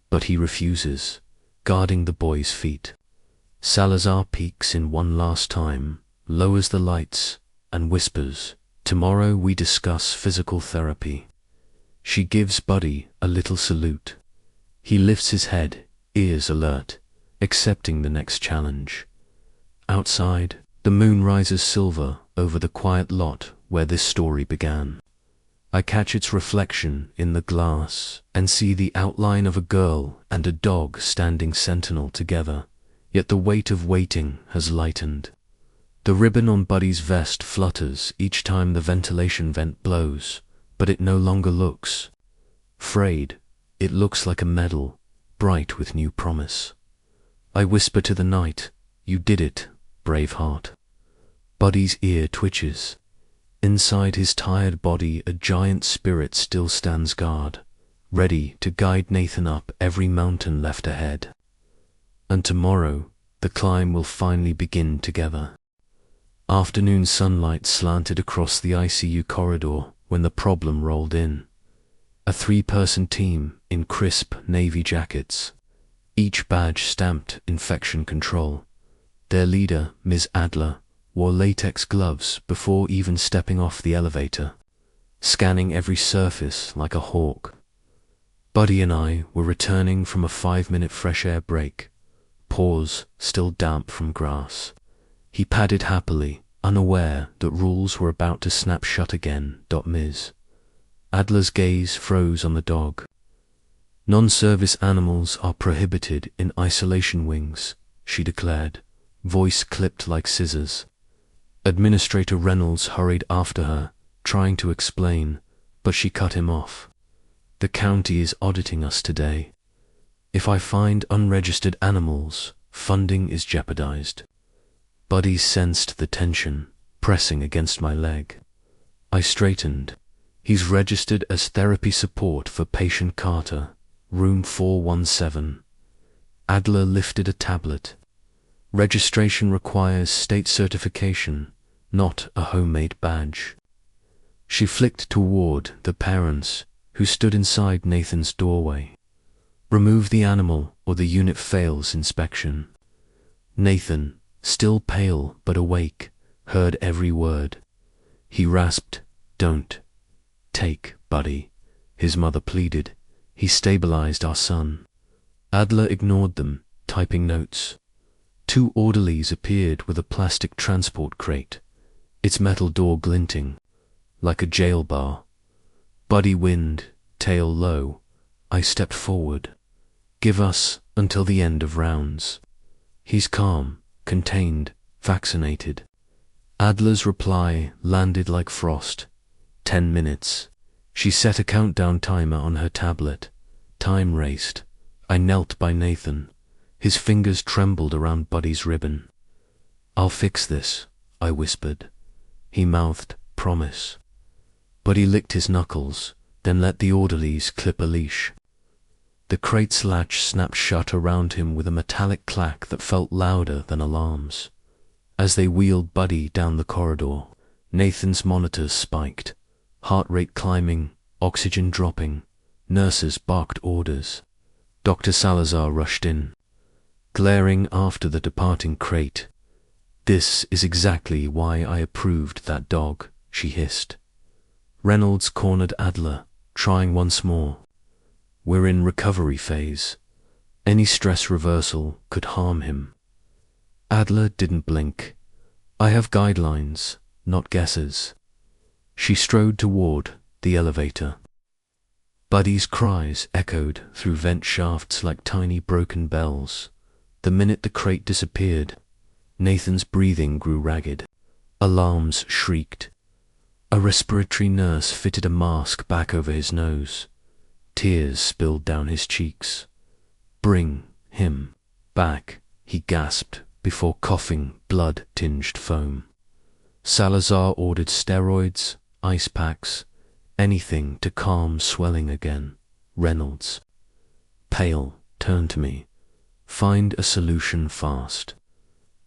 but he refuses, guarding the boy's feet. Salazar peeks in one last time, lowers the lights, and whispers, "Tomorrow we discuss physical therapy." She gives Buddy a little salute. He lifts his head, ears alert, accepting the next challenge. Outside, the moon rises silver over the quiet lot where this story began. I catch its reflection in the glass and see the outline of a girl and a dog standing sentinel together, yet the weight of waiting has lightened. The ribbon on Buddy's vest flutters each time the ventilation vent blows, but it no longer looks frayed. It looks like a medal, bright with new promise. I whisper to the night, "You did it, brave heart." Buddy's ear twitches. Inside his tired body, a giant spirit still stands guard, ready to guide Nathan up every mountain left ahead. And tomorrow, the climb will finally begin together. Afternoon sunlight slanted across the ICU corridor when the problem rolled in. A 3-person team in crisp navy jackets, each badge stamped infection control. Their leader, Ms. Adler, wore latex gloves before even stepping off the elevator, scanning every surface like a hawk. Buddy and I were returning from a 5-minute fresh air break, paws still damp from grass. He padded happily, unaware that rules were about to snap shut again. Ms. Adler's gaze froze on the dog. "Non-service animals are prohibited in isolation wings," she declared, voice clipped like scissors. Administrator Reynolds hurried after her, trying to explain, but she cut him off. "The county is auditing us today. If I find unregistered animals, funding is jeopardized." Buddy sensed the tension, pressing against my leg. I straightened. "He's registered as therapy support for patient Carter, room 417. Adler lifted a tablet. "Registration requires state certification, not a homemade badge." She flicked toward the parents who stood inside Nathan's doorway. "Remove the animal or the unit fails inspection." Nathan, still pale but awake, heard every word. He rasped, "Don't take Buddy," his mother pleaded. "He stabilized our son." Adler ignored them, typing notes. 2 orderlies appeared with a plastic transport crate, its metal door glinting, like a jail bar. Buddy wind, tail low. I stepped forward. "Give us until the end of rounds." "He's calm, contained, vaccinated." Adler's reply landed like frost. 10 minutes. She set a countdown timer on her tablet. Time raced. I knelt by Nathan. His fingers trembled around Buddy's ribbon. "I'll fix this," I whispered. He mouthed, "Promise." Buddy licked his knuckles, then let the orderlies clip a leash. The crate's latch snapped shut around him with a metallic clack that felt louder than alarms. As they wheeled Buddy down the corridor, Nathan's monitors spiked, heart rate climbing, oxygen dropping. Nurses barked orders. Dr. Salazar rushed in, glaring after the departing crate. "This is exactly why I approved that dog," she hissed. Reynolds cornered Adler, trying once more. "We're in recovery phase. Any stress reversal could harm him." Adler didn't blink. "I have guidelines, not guesses." She strode toward the elevator. Buddy's cries echoed through vent shafts like tiny broken bells. The minute the crate disappeared, Nathan's breathing grew ragged. Alarms shrieked. A respiratory nurse fitted a mask back over his nose. Tears spilled down his cheeks. "Bring him back," he gasped before coughing blood-tinged foam. Salazar ordered steroids, ice packs, anything to calm swelling again. Reynolds, pale, turned to me. "Find a solution fast."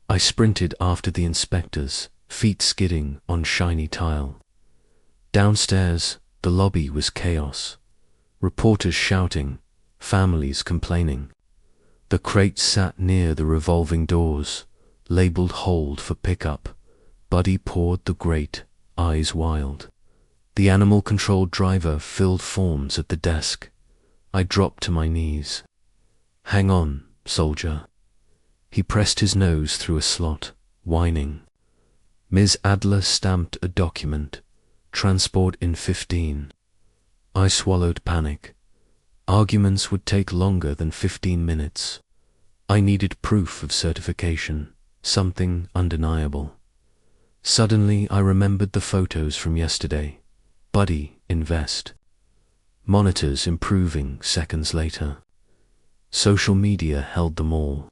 I sprinted after the inspectors, feet skidding on shiny tile. Downstairs, the lobby was chaos. Reporters shouting, families complaining. The crate sat near the revolving doors, labeled hold for pickup. Buddy poured the grate, eyes wild. The animal-controlled driver filled forms at the desk. I dropped to my knees. "Hang on, soldier." He pressed his nose through a slot, whining. Ms. Adler stamped a document. Transport in 15. I swallowed panic. Arguments would take longer than 15 minutes. I needed proof of certification, something undeniable. Suddenly, I remembered the photos from yesterday. Buddy in vest. Monitors improving seconds later. Social media held them all.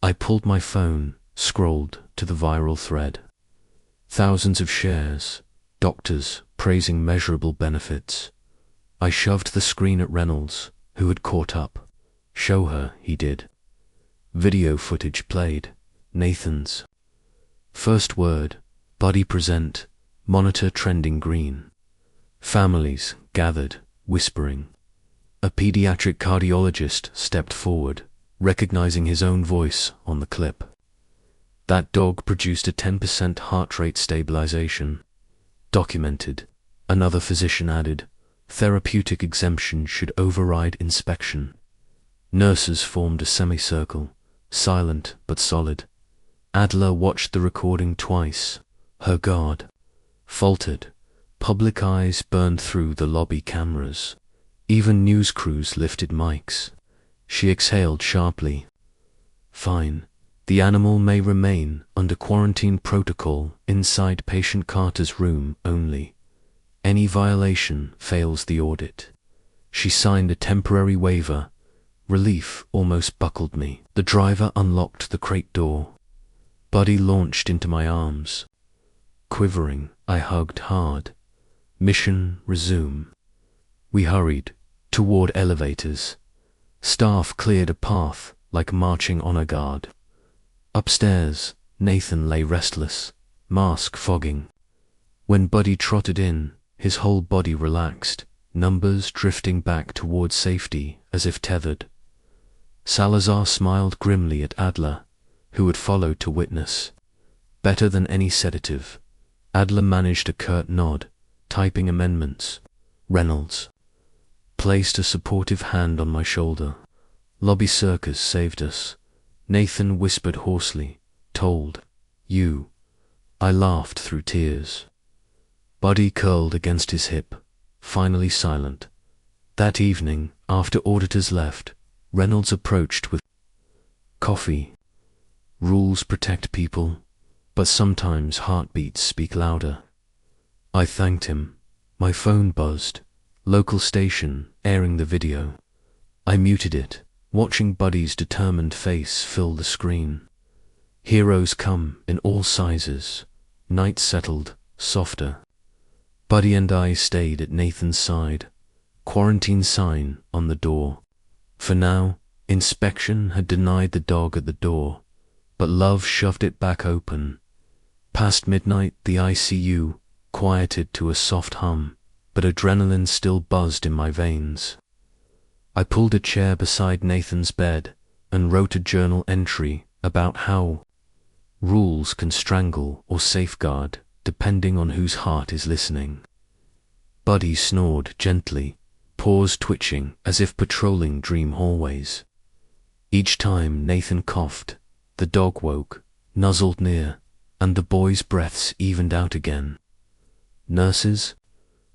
I pulled my phone, scrolled to the viral thread. Thousands of shares, doctors praising measurable benefits. I shoved the screen at Reynolds, who had caught up. Show her, he did. Video footage played. Nathan's. First word, Buddy present, monitor trending green. Families gathered, whispering. A pediatric cardiologist stepped forward, recognizing his own voice on the clip. That dog produced a 10% heart rate stabilization. Documented. Another physician added, therapeutic exemption should override inspection. Nurses formed a semicircle, silent but solid. Adler watched the recording twice. Her guard faltered. Public eyes burned through the lobby cameras. Even news crews lifted mics. She exhaled sharply. Fine. The animal may remain under quarantine protocol inside patient Carter's room only. Any violation fails the audit. She signed a temporary waiver. Relief almost buckled me. The driver unlocked the crate door. Buddy launched into my arms. Quivering, I hugged hard. Mission resume. We hurried toward elevators. Staff cleared a path like marching honor guard. Upstairs, Nathan lay restless, mask fogging. When Buddy trotted in, his whole body relaxed, numbers drifting back toward safety as if tethered. Salazar smiled grimly at Adler, who had followed to witness. Better than any sedative. Adler managed a curt nod, typing amendments. Reynolds placed a supportive hand on my shoulder. Lobby circus saved us. Nathan whispered hoarsely, told, you. I laughed through tears. Buddy curled against his hip, finally silent. That evening, after auditors left, Reynolds approached with coffee. Rules protect people, but sometimes heartbeats speak louder. I thanked him. My phone buzzed. Local station, airing the video. I muted it, watching Buddy's determined face fill the screen. Heroes come in all sizes. Night settled, softer. Buddy and I stayed at Nathan's side. Quarantine sign on the door. For now, inspection had denied the dog at the door, but love shoved it back open. Past midnight, the ICU quieted to a soft hum, but adrenaline still buzzed in my veins. I pulled a chair beside Nathan's bed and wrote a journal entry about how rules can strangle or safeguard depending on whose heart is listening. Buddy snored gently, paws twitching as if patrolling dream hallways. Each time Nathan coughed, the dog woke, nuzzled near, and the boys' breaths evened out again. Nurses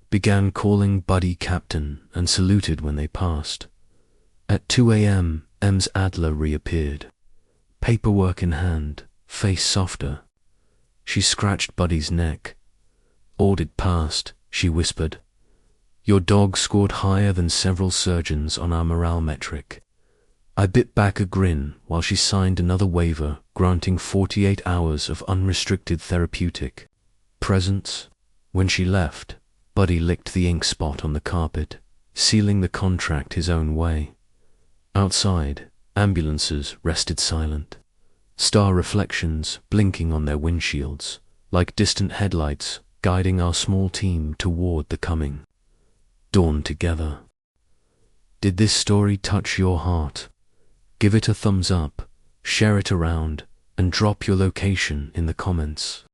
began calling Buddy captain and saluted when they passed. At 2 a.m., Ems Adler reappeared. Paperwork in hand, face softer. She scratched Buddy's neck. Audit passed, she whispered. Your dog scored higher than several surgeons on our morale metric. I bit back a grin while she signed another waiver granting 48 hours of unrestricted therapeutic presence. When she left, Buddy licked the ink spot on the carpet, sealing the contract his own way. Outside, ambulances rested silent. Star reflections blinking on their windshields, like distant headlights guiding our small team toward the coming dawn together. Did this story touch your heart? Give it a thumbs up, share it around, and drop your location in the comments.